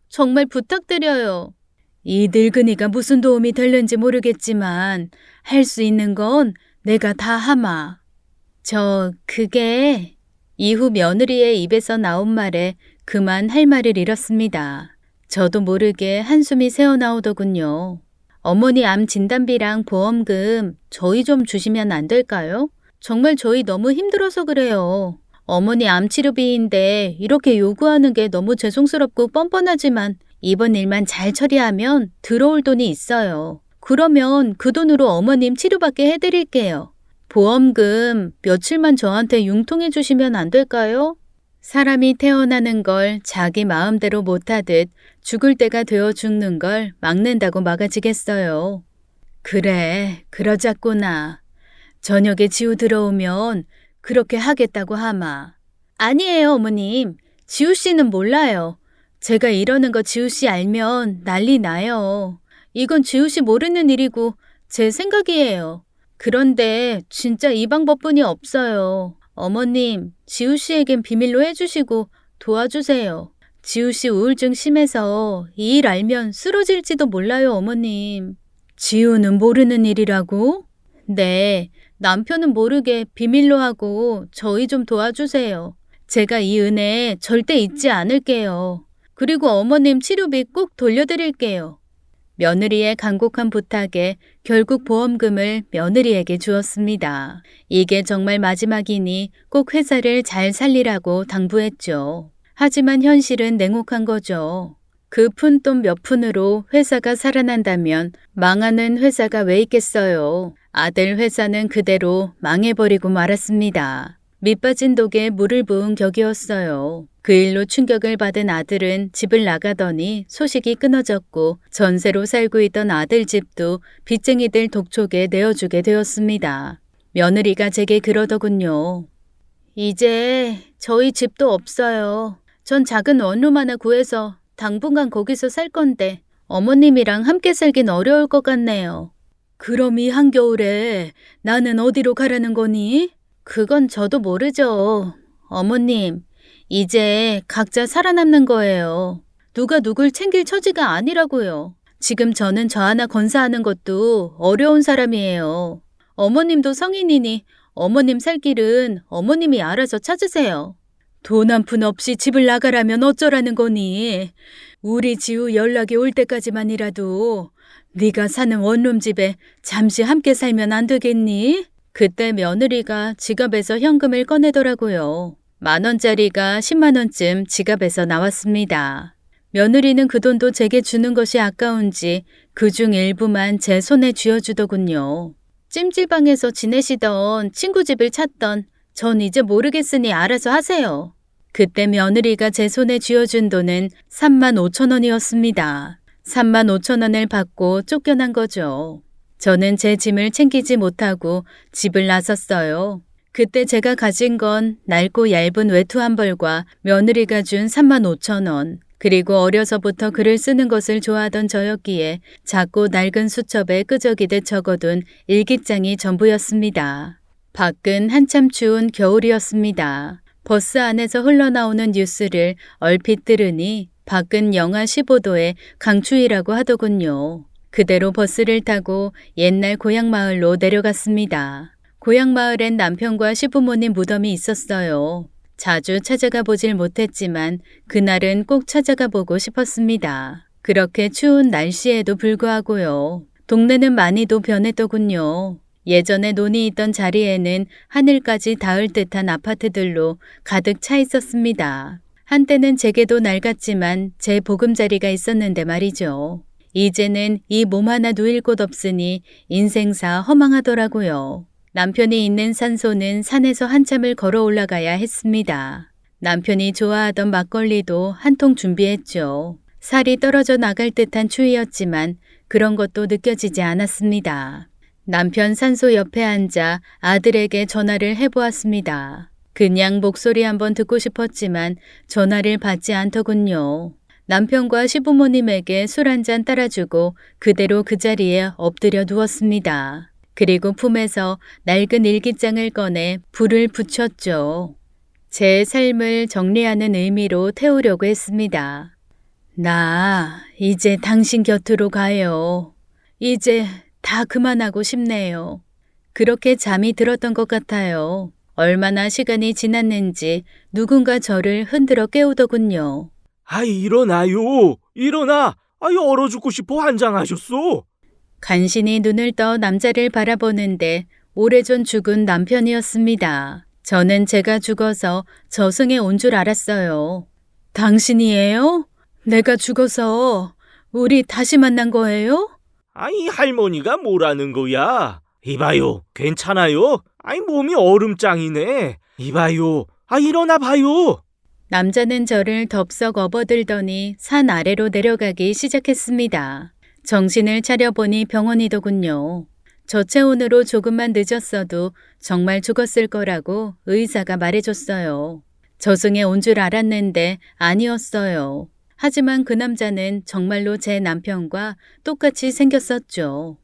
정말 부탁드려요. 이 늙은이가 무슨 도움이 될는지 모르겠지만 할 수 있는 건 내가 다 하마. 그게... 이후 며느리의 입에서 나온 말에 그만 할 말을 잃었습니다. 저도 모르게 한숨이 새어나오더군요. 어머니 암 진단비랑 보험금 저희 좀 주시면 안 될까요? 정말 저희 너무 힘들어서 그래요. 어머니 암 치료비인데 이렇게 요구하는 게 너무 죄송스럽고 뻔뻔하지만 이번 일만 잘 처리하면 들어올 돈이 있어요. 그러면 그 돈으로 어머님 치료받게 해드릴게요. 보험금 며칠만 저한테 융통해 주시면 안 될까요? 사람이 태어나는 걸 자기 마음대로 못하듯 죽을 때가 되어 죽는 걸 막는다고 막아지겠어요. 그래, 그러자꾸나. 저녁에 지우 들어오면 그렇게 하겠다고 하마. 아니에요, 어머님. 지우 씨는 몰라요. 제가 이러는 거 지우 씨 알면 난리 나요. 이건 지우 씨 모르는 일이고 제 생각이에요. 그런데 진짜 이 방법뿐이 없어요. 어머님, 지우 씨에겐 비밀로 해주시고 도와주세요. 지우 씨 우울증 심해서 이 일 알면 쓰러질지도 몰라요, 어머님. 지우는 모르는 일이라고? 네, 남편은 모르게 비밀로 하고 저희 좀 도와주세요. 제가 이 은혜 절대 잊지 않을게요. 그리고 어머님 치료비 꼭 돌려드릴게요. 며느리의 간곡한 부탁에 결국 보험금을 며느리에게 주었습니다. 이게 정말 마지막이니 꼭 회사를 잘 살리라고 당부했죠. 하지만 현실은 냉혹한 거죠. 그 푼돈 몇 푼으로 회사가 살아난다면 망하는 회사가 왜 있겠어요. 아들 회사는 그대로 망해버리고 말았습니다. 밑빠진 독에 물을 부은 격이었어요. 그 일로 충격을 받은 아들은 집을 나가더니 소식이 끊어졌고 전세로 살고 있던 아들 집도 빚쟁이들 독촉에 내어주게 되었습니다. 며느리가 제게 그러더군요. 이제 저희 집도 없어요. 전 작은 원룸 하나 구해서 당분간 거기서 살 건데 어머님이랑 함께 살긴 어려울 것 같네요. 그럼 이 한겨울에 나는 어디로 가라는 거니? 그건 저도 모르죠. 어머님, 이제 각자 살아남는 거예요. 누가 누굴 챙길 처지가 아니라고요. 지금 저는 저 하나 건사하는 것도 어려운 사람이에요. 어머님도 성인이니 어머님 살 길은 어머님이 알아서 찾으세요. 돈 한 푼 없이 집을 나가라면 어쩌라는 거니? 우리 지우 연락이 올 때까지만이라도 네가 사는 원룸 집에 잠시 함께 살면 안 되겠니? 그때 며느리가 지갑에서 현금을 꺼내더라고요. 10,000원짜리가 10만 원쯤 지갑에서 나왔습니다. 며느리는 그 돈도 제게 주는 것이 아까운지 그중 일부만 제 손에 쥐어주더군요. 찜질방에서 지내시던 친구 집을 찾던 전 이제 모르겠으니 알아서 하세요. 그때 며느리가 제 손에 쥐어준 돈은 35,000원이었습니다. 35,000원을 받고 쫓겨난 거죠. 저는 제 짐을 챙기지 못하고 집을 나섰어요. 그때 제가 가진 건 낡고 얇은 외투 한 벌과 며느리가 준 35,000원, 그리고 어려서부터 글을 쓰는 것을 좋아하던 저였기에 작고 낡은 수첩에 끄적이듯 적어둔 일기장이 전부였습니다. 밖은 한참 추운 겨울이었습니다. 버스 안에서 흘러나오는 뉴스를 얼핏 들으니 밖은 영하 15도에 강추위라고 하더군요. 그대로 버스를 타고 옛날 고향 마을로 내려갔습니다. 고향 마을엔 남편과 시부모님 무덤이 있었어요. 자주 찾아가 보질 못했지만 그날은 꼭 찾아가 보고 싶었습니다. 그렇게 추운 날씨에도 불구하고요. 동네는 많이도 변했더군요. 예전에 논이 있던 자리에는 하늘까지 닿을 듯한 아파트들로 가득 차 있었습니다. 한때는 제게도 낡았지만 제 보금자리가 있었는데 말이죠. 이제는 이 몸 하나 누일 곳 없으니 인생사 허망하더라고요. 남편이 있는 산소는 산에서 한참을 걸어 올라가야 했습니다. 남편이 좋아하던 막걸리도 한 통 준비했죠. 살이 떨어져 나갈 듯한 추위였지만 그런 것도 느껴지지 않았습니다. 남편 산소 옆에 앉아 아들에게 전화를 해보았습니다. 그냥 목소리 한번 듣고 싶었지만 전화를 받지 않더군요. 남편과 시부모님에게 술 한 잔 따라주고 그대로 그 자리에 엎드려 누웠습니다. 그리고 품에서 낡은 일기장을 꺼내 불을 붙였죠. 제 삶을 정리하는 의미로 태우려고 했습니다. 나 이제 당신 곁으로 가요. 이제 다 그만하고 싶네요. 그렇게 잠이 들었던 것 같아요. 얼마나 시간이 지났는지 누군가 저를 흔들어 깨우더군요. 아이, 일어나요. 일어나. 아이, 얼어 죽고 싶어 환장하셨어. 간신히 눈을 떠 남자를 바라보는데 오래전 죽은 남편이었습니다. 저는 제가 죽어서 저승에 온 줄 알았어요. 당신이에요? 내가 죽어서 우리 다시 만난 거예요? 아이, 할머니가 뭐라는 거야? 이봐요, 괜찮아요? 아이, 몸이 얼음장이네. 이봐요, 일어나 봐요. 남자는 저를 덥석 업어들더니 산 아래로 내려가기 시작했습니다. 정신을 차려보니 병원이더군요. 저체온으로 조금만 늦었어도 정말 죽었을 거라고 의사가 말해줬어요. 저승에 온 줄 알았는데 아니었어요. 하지만 그 남자는 정말로 제 남편과 똑같이 생겼었죠.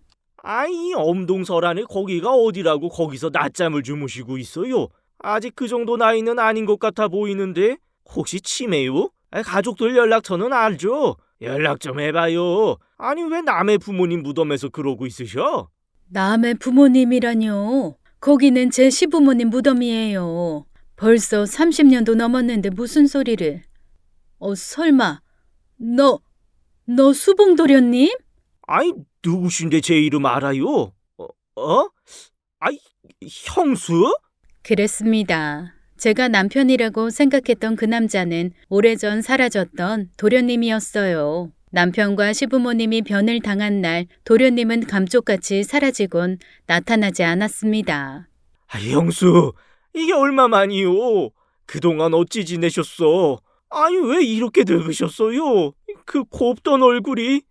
아이, 엄동설 안에 거기가 어디라고 거기서 낮잠을 주무시고 있어요? 아직 그 정도 나이는 아닌 것 같아 보이는데 혹시 치매요? 가족들 연락처는 알죠? 연락 좀 해봐요. 아니, 왜 남의 부모님 무덤에서 그러고 있으셔? 남의 부모님이라뇨. 거기는 제 시부모님 무덤이에요. 벌써 30년도 넘었는데 무슨 소리를. 설마 너 수봉도련님? 아이, 누구신데 제 이름 알아요? 아이, 형수? 그랬습니다. 제가 남편이라고 생각했던 그 남자는 오래전 사라졌던 도련님이었어요. 남편과 시부모님이 변을 당한 날 도련님은 감쪽같이 사라지곤 나타나지 않았습니다. 형수, 이게 얼마만이요? 그동안 어찌 지내셨어? 아니, 왜 이렇게 늙으셨어요? 그 곱던 얼굴이.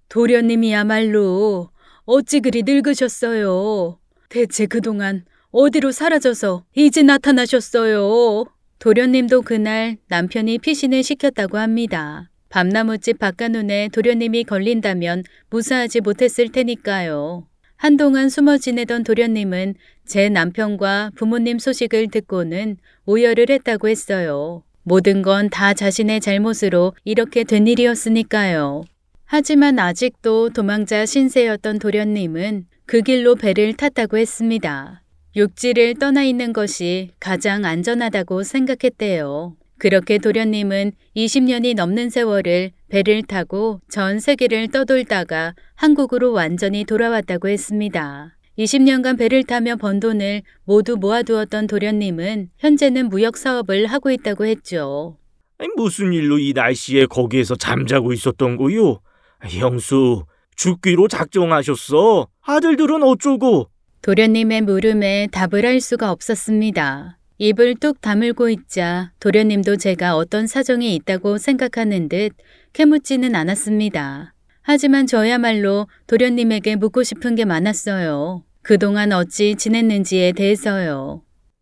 도련님이야말로 어찌 그리 늙으셨어요. 대체 그동안 어디로 사라져서 이제 나타나셨어요. 도련님도 그날 남편이 피신을 시켰다고 합니다. 밤나무집 바깥눈에 도련님이 걸린다면 무사하지 못했을 테니까요. 한동안 숨어 지내던 도련님은 제 남편과 부모님 소식을 듣고는 오열을 했다고 했어요. 모든 건 다 자신의 잘못으로 이렇게 된 일이었으니까요. 하지만 아직도 도망자 신세였던 도련님은 그 길로 배를 탔다고 했습니다. 육지를 떠나 있는 것이 가장 안전하다고 생각했대요. 그렇게 도련님은 20년이 넘는 세월을 배를 타고 전 세계를 떠돌다가 한국으로 완전히 돌아왔다고 했습니다. 20년간 배를 타며 번 돈을 모두 모아두었던 도련님은 현재는 무역 사업을 하고 있다고 했죠. 아니, 무슨 일로 이 날씨에 거기에서 잠자고 있었던 거요? 형수, 죽기로 작정하셨어? 아들들은 어쩌고? 도련님의 물음에 답을 할 수가 없었습니다. 입을 뚝 다물고 있자 도련님도 제가 어떤 사정이 있다고 생각하는 듯 캐묻지는 않았습니다. 하지만 저야말로 도련님에게 묻고 싶은 게 많았어요. 그동안 어찌 지냈는지에 대해서요.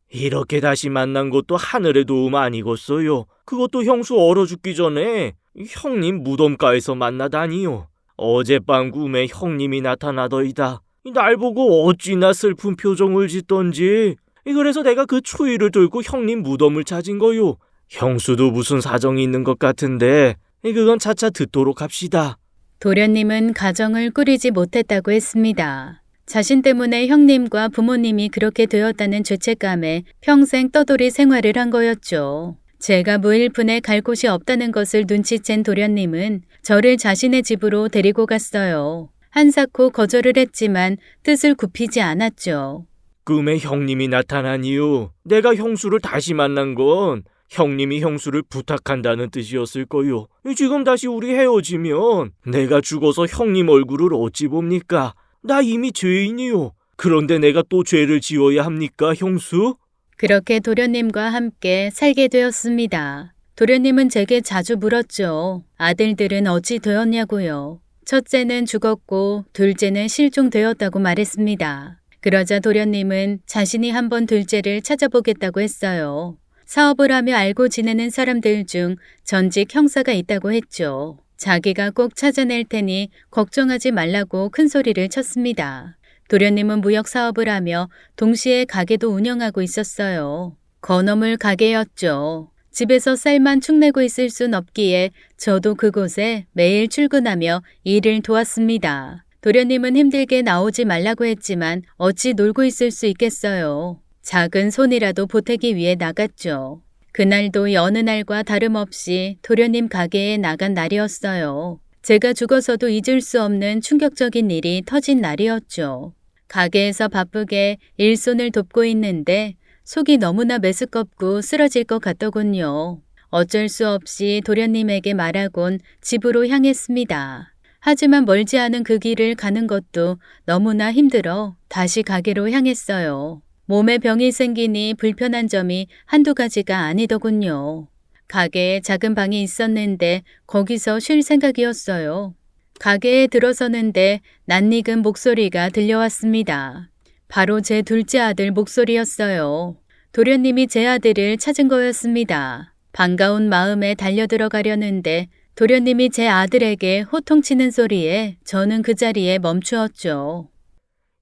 이렇게 다시 만난 것도 하늘의 도움 아니겠어요? 그것도 형수 얼어 죽기 전에 형님 무덤가에서 만나다니요. 어젯밤 꿈에 형님이 나타나더이다. 날 보고 어찌나 슬픈 표정을 짓던지. 그래서 내가 그 추위를 들고 형님 무덤을 찾은 거요. 형수도 무슨 사정이 있는 것 같은데 그건 차차 듣도록 합시다. 도련님은 가정을 꾸리지 못했다고 했습니다. 자신 때문에 형님과 부모님이 그렇게 되었다는 죄책감에 평생 떠돌이 생활을 한 거였죠. 제가 무일푼에 갈 곳이 없다는 것을 눈치챈 도련님은 저를 자신의 집으로 데리고 갔어요. 한사코 거절을 했지만 뜻을 굽히지 않았죠. 꿈에 형님이 나타나니요. 내가 형수를 다시 만난 건 형님이 형수를 부탁한다는 뜻이었을 거요. 지금 다시 우리 헤어지면 내가 죽어서 형님 얼굴을 어찌 봅니까? 나 이미 죄인이요. 그런데 내가 또 죄를 지어야 합니까, 형수? 그렇게 도련님과 함께 살게 되었습니다. 도련님은 제게 자주 물었죠. 아들들은 어찌 되었냐고요. 첫째는 죽었고 둘째는 실종되었다고 말했습니다. 그러자 도련님은 자신이 한번 둘째를 찾아보겠다고 했어요. 사업을 하며 알고 지내는 사람들 중 전직 형사가 있다고 했죠. 자기가 꼭 찾아낼 테니 걱정하지 말라고 큰 소리를 쳤습니다. 도련님은 무역 사업을 하며 동시에 가게도 운영하고 있었어요. 건어물 가게였죠. 집에서 쌀만 축내고 있을 순 없기에 저도 그곳에 매일 출근하며 일을 도왔습니다. 도련님은 힘들게 나오지 말라고 했지만 어찌 놀고 있을 수 있겠어요. 작은 손이라도 보태기 위해 나갔죠. 그날도 여느 날과 다름없이 도련님 가게에 나간 날이었어요. 제가 죽어서도 잊을 수 없는 충격적인 일이 터진 날이었죠. 가게에서 바쁘게 일손을 돕고 있는데 속이 너무나 메스껍고 쓰러질 것 같더군요. 어쩔 수 없이 도련님에게 말하곤 집으로 향했습니다. 하지만 멀지 않은 그 길을 가는 것도 너무나 힘들어 다시 가게로 향했어요. 몸에 병이 생기니 불편한 점이 한두 가지가 아니더군요. 가게에 작은 방이 있었는데 거기서 쉴 생각이었어요. 가게에 들어서는데 낯익은 목소리가 들려왔습니다. 바로 제 둘째 아들 목소리였어요. 도련님이 제 아들을 찾은 거였습니다. 반가운 마음에 달려들어가려는데 도련님이 제 아들에게 호통치는 소리에 저는 그 자리에 멈추었죠.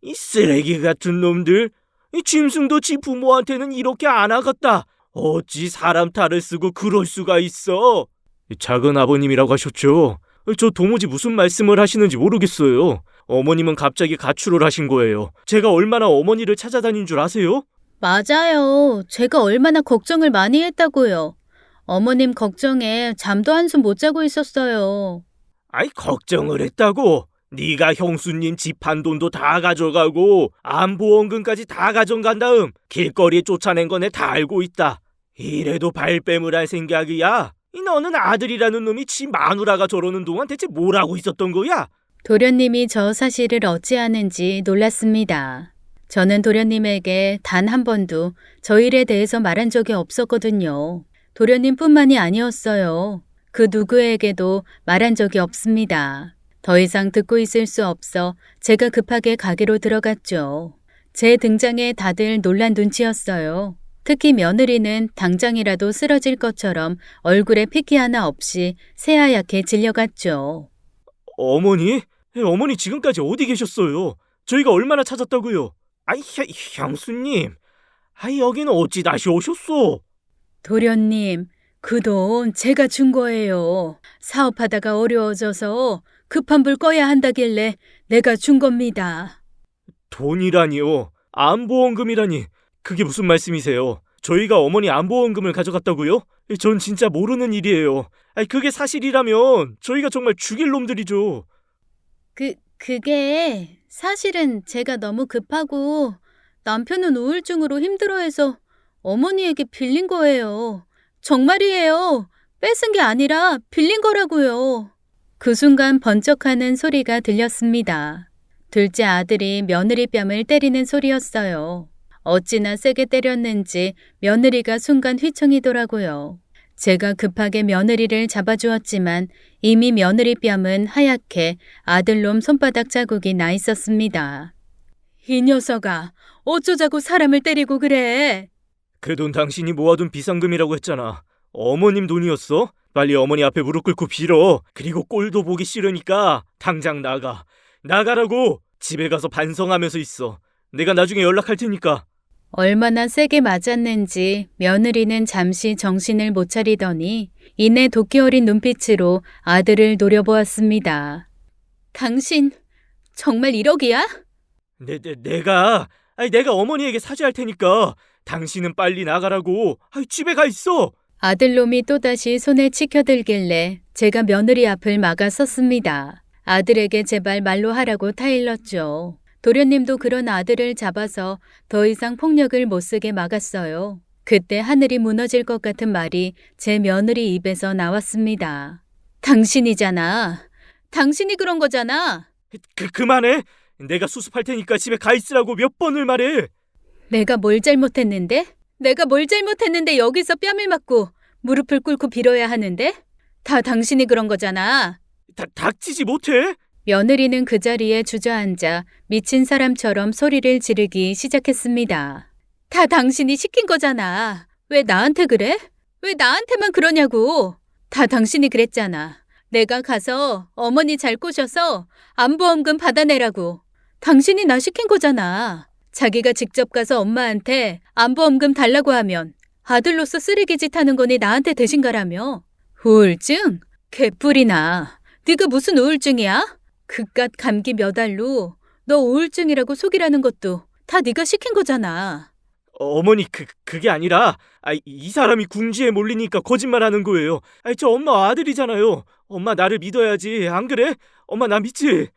이 쓰레기 같은 놈들! 이 짐승도 지 부모한테는 이렇게 안 하겠다. 어찌 사람 탈을 쓰고 그럴 수가 있어? 작은 아버님이라고 하셨죠? 저 도무지 무슨 말씀을 하시는지 모르겠어요. 어머님은 갑자기 가출을 하신 거예요. 제가 얼마나 어머니를 찾아다닌 줄 아세요? 맞아요. 제가 얼마나 걱정을 많이 했다고요. 어머님 걱정에 잠도 한숨 못 자고 있었어요. 아이, 걱정을 했다고? 네가 형수님 집 판 돈도 다 가져가고 안보험금까지 다 가져간 다음 길거리에 쫓아낸 거 내 다 알고 있다. 이래도 발뺌을 할 생각이야? 너는 아들이라는 놈이 지 마누라가 저러는 동안 대체 뭘 하고 있었던 거야? 도련님이 저 사실을 어찌하는지 놀랐습니다. 저는 도련님에게 단 한 번도 저 일에 대해서 말한 적이 없었거든요. 도련님뿐만이 아니었어요. 그 누구에게도 말한 적이 없습니다. 더 이상 듣고 있을 수 없어 제가 급하게 가게로 들어갔죠. 제 등장에 다들 놀란 눈치였어요. 특히 며느리는 당장이라도 쓰러질 것처럼 얼굴에 핏기 하나 없이 새하얗게 질려갔죠. 어머니? 어머니 지금까지 어디 계셨어요? 저희가 얼마나 찾았다고요? 아이, 형수님. 아이, 여기는 어찌 다시 오셨소? 도련님, 그 돈 제가 준 거예요. 사업하다가 어려워져서 급한 불 꺼야 한다길래 내가 준 겁니다. 돈이라니요? 안보험금이라니. 그게 무슨 말씀이세요? 저희가 어머니 안보험금을 가져갔다고요? 전 진짜 모르는 일이에요. 아니, 그게 사실이라면 저희가 정말 죽일 놈들이죠. 그게 사실은 제가 너무 급하고 남편은 우울증으로 힘들어해서 어머니에게 빌린 거예요. 정말이에요. 뺏은 게 아니라 빌린 거라고요. 그 순간 번쩍하는 소리가 들렸습니다. 둘째 아들이 며느리 뺨을 때리는 소리였어요. 어찌나 세게 때렸는지 며느리가 순간 휘청이더라고요. 제가 급하게 며느리를 잡아주었지만 이미 며느리 뺨은 하얗게 아들놈 손바닥 자국이 나 있었습니다. 이 녀석아, 어쩌자고 사람을 때리고 그래? 그 돈 당신이 모아둔 비상금이라고 했잖아. 어머님 돈이었어? 빨리 어머니 앞에 무릎 꿇고 빌어. 그리고 꼴도 보기 싫으니까 당장 나가. 나가라고! 집에 가서 반성하면서 있어. 내가 나중에 연락할 테니까. 얼마나 세게 맞았는지 며느리는 잠시 정신을 못 차리더니 이내 도끼 어린 눈빛으로 아들을 노려보았습니다. 당신 정말 1억이야? 내가 어머니에게 사죄할 테니까 당신은 빨리 나가라고. 집에 가 있어. 아들놈이 또다시 손에 치켜들길래 제가 며느리 앞을 막아 섰습니다. 아들에게 제발 말로 하라고 타일렀죠. 도련님도 그런 아들을 잡아서 더 이상 폭력을 못 쓰게 막았어요. 그때 하늘이 무너질 것 같은 말이 제 며느리 입에서 나왔습니다. 당신이잖아. 당신이 그런 거잖아. 그만해. 내가 수습할 테니까 집에 가 있으라고 몇 번을 말해. 내가 뭘 잘못했는데? 내가 뭘 잘못했는데 여기서 뺨을 맞고 무릎을 꿇고 빌어야 하는데? 다 당신이 그런 거잖아. 닥치지 못해? 며느리는 그 자리에 주저앉아 미친 사람처럼 소리를 지르기 시작했습니다. 다 당신이 시킨 거잖아. 왜 나한테 그래? 왜 나한테만 그러냐고. 다 당신이 그랬잖아. 내가 가서 어머니 잘 꼬셔서 안보험금 받아내라고. 당신이 나 시킨 거잖아. 자기가 직접 가서 엄마한테 안보험금 달라고 하면 아들로서 쓰레기짓 하는 거니 나한테 대신 가라며. 우울증? 개뿔이나. 네가 무슨 우울증이야? 그깟 감기 몇 알로 너 우울증이라고 속이라는 것도 다 네가 시킨 거잖아. 어머니, 그게 아니라 이 사람이 궁지에 몰리니까 거짓말하는 거예요. 저 엄마 아들이잖아요. 엄마 나를 믿어야지. 안 그래? 엄마 나 믿지?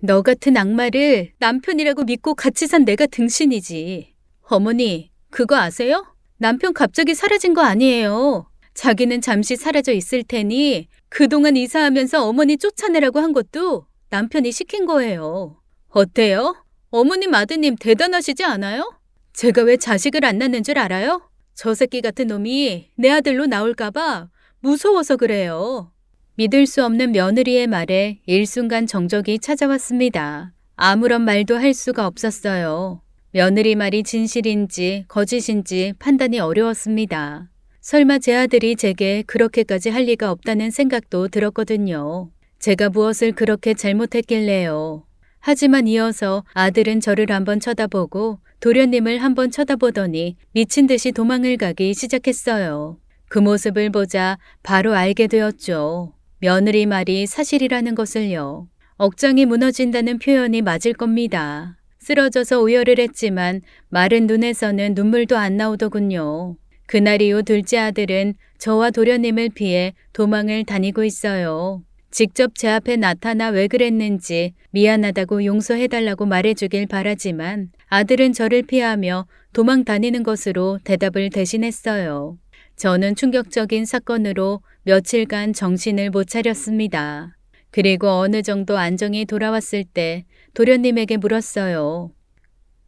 너 같은 악마를 남편이라고 믿고 같이 산 내가 등신이지. 어머니, 그거 아세요? 남편 갑자기 사라진 거 아니에요. 자기는 잠시 사라져 있을 테니 그동안 이사하면서 어머니 쫓아내라고 한 것도 남편이 시킨 거예요. 어때요? 어머님 아드님 대단하시지 않아요? 제가 왜 자식을 안 낳는 줄 알아요? 저 새끼 같은 놈이 내 아들로 나올까봐 무서워서 그래요. 믿을 수 없는 며느리의 말에 일순간 정적이 찾아왔습니다. 아무런 말도 할 수가 없었어요. 며느리 말이 진실인지 거짓인지 판단이 어려웠습니다. 설마 제 아들이 제게 그렇게까지 할 리가 없다는 생각도 들었거든요. 제가 무엇을 그렇게 잘못했길래요. 하지만 이어서 아들은 저를 한번 쳐다보고 도련님을 한번 쳐다보더니 미친 듯이 도망을 가기 시작했어요. 그 모습을 보자 바로 알게 되었죠. 며느리 말이 사실이라는 것을요. 억장이 무너진다는 표현이 맞을 겁니다. 쓰러져서 오열을 했지만 마른 눈에서는 눈물도 안 나오더군요. 그날 이후 둘째 아들은 저와 도련님을 피해 도망을 다니고 있어요. 직접 제 앞에 나타나 왜 그랬는지 미안하다고 용서해달라고 말해주길 바라지만 아들은 저를 피하며 도망 다니는 것으로 대답을 대신했어요. 저는 충격적인 사건으로 며칠간 정신을 못 차렸습니다. 그리고 어느 정도 안정이 돌아왔을 때 도련님에게 물었어요.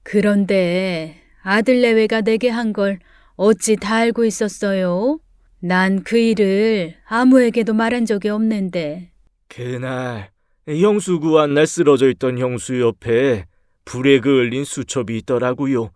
그런데 아들 내외가 내게 한 걸 어찌 다 알고 있었어요? 난 그 일을 아무에게도 말한 적이 없는데. 그날 형수 구한 날 쓰러져 있던 형수 옆에 불에 그을린 수첩이 있더라고요.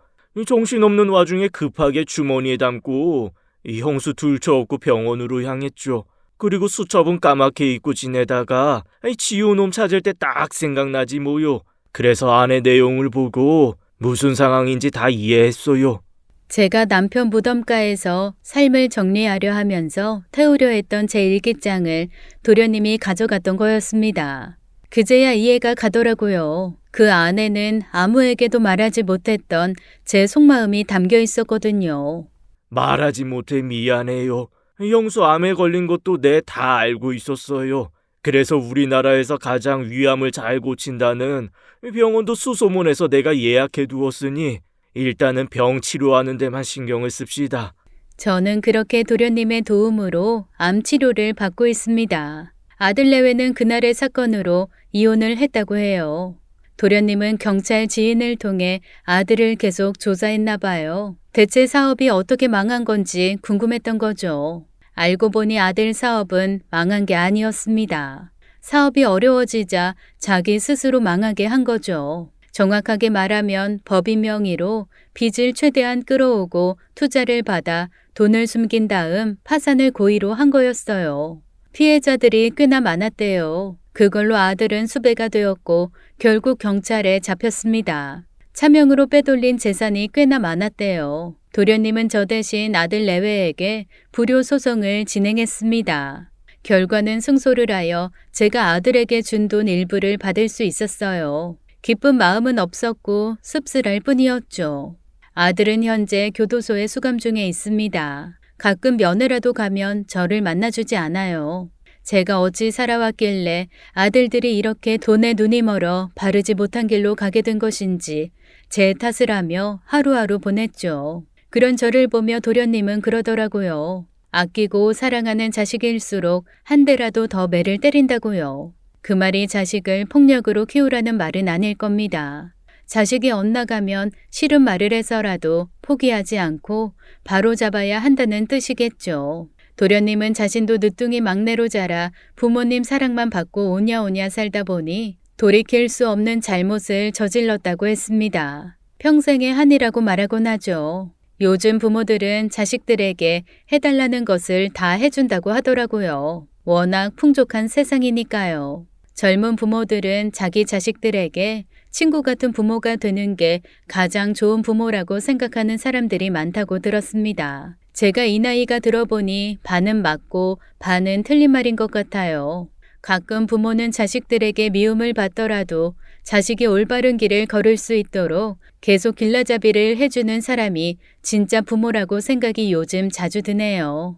정신없는 와중에 급하게 주머니에 담고 형수 둘쳐업고 병원으로 향했죠. 그리고 수첩은 까맣게 잊고 지내다가 지우놈 찾을 때 딱 생각나지 뭐요. 그래서 안의 내용을 보고 무슨 상황인지 다 이해했어요. 제가 남편 무덤가에서 삶을 정리하려 하면서 태우려 했던 제 일기장을 도련님이 가져갔던 거였습니다. 그제야 이해가 가더라고요. 그 안에는 아무에게도 말하지 못했던 제 속마음이 담겨 있었거든요. 말하지 못해 미안해요. 형수 암에 걸린 것도 내 다 알고 있었어요. 그래서 우리나라에서 가장 위암을 잘 고친다는 병원도 수소문해서 내가 예약해 두었으니 일단은 병 치료하는 데만 신경을 씁시다. 저는 그렇게 도련님의 도움으로 암 치료를 받고 있습니다. 아들 내외는 그날의 사건으로 이혼을 했다고 해요. 도련님은 경찰 지인을 통해 아들을 계속 조사했나 봐요. 대체 사업이 어떻게 망한 건지 궁금했던 거죠. 알고 보니 아들 사업은 망한 게 아니었습니다. 사업이 어려워지자 자기 스스로 망하게 한 거죠. 정확하게 말하면 법인 명의로 빚을 최대한 끌어오고 투자를 받아 돈을 숨긴 다음 파산을 고의로 한 거였어요. 피해자들이 꽤나 많았대요. 그걸로 아들은 수배가 되었고 결국 경찰에 잡혔습니다. 차명으로 빼돌린 재산이 꽤나 많았대요. 도련님은 저 대신 아들 내외에게 불효 소송을 진행했습니다. 결과는 승소를 하여 제가 아들에게 준 돈 일부를 받을 수 있었어요. 기쁜 마음은 없었고 씁쓸할 뿐이었죠. 아들은 현재 교도소에 수감 중에 있습니다. 가끔 면회라도 가면 저를 만나주지 않아요. 제가 어찌 살아왔길래 아들들이 이렇게 돈에 눈이 멀어 바르지 못한 길로 가게 된 것인지 제 탓을 하며 하루하루 보냈죠. 그런 저를 보며 도련님은 그러더라고요. 아끼고 사랑하는 자식일수록 한 대라도 더 매를 때린다고요. 그 말이 자식을 폭력으로 키우라는 말은 아닐 겁니다. 자식이 엇나가면 싫은 말을 해서라도 포기하지 않고 바로잡아야 한다는 뜻이겠죠. 도련님은 자신도 늦둥이 막내로 자라 부모님 사랑만 받고 오냐오냐 살다 보니 돌이킬 수 없는 잘못을 저질렀다고 했습니다. 평생의 한이라고 말하곤 하죠. 요즘 부모들은 자식들에게 해달라는 것을 다 해준다고 하더라고요. 워낙 풍족한 세상이니까요. 젊은 부모들은 자기 자식들에게 친구 같은 부모가 되는 게 가장 좋은 부모라고 생각하는 사람들이 많다고 들었습니다. 제가 이 나이가 들어보니 반은 맞고 반은 틀린 말인 것 같아요. 가끔 부모는 자식들에게 미움을 받더라도 자식이 올바른 길을 걸을 수 있도록 계속 길라잡이를 해주는 사람이 진짜 부모라고 생각이 요즘 자주 드네요.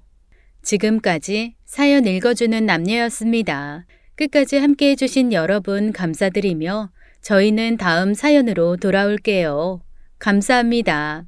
지금까지 사연 읽어주는 남녀였습니다. 끝까지 함께 해주신 여러분 감사드리며 저희는 다음 사연으로 돌아올게요. 감사합니다.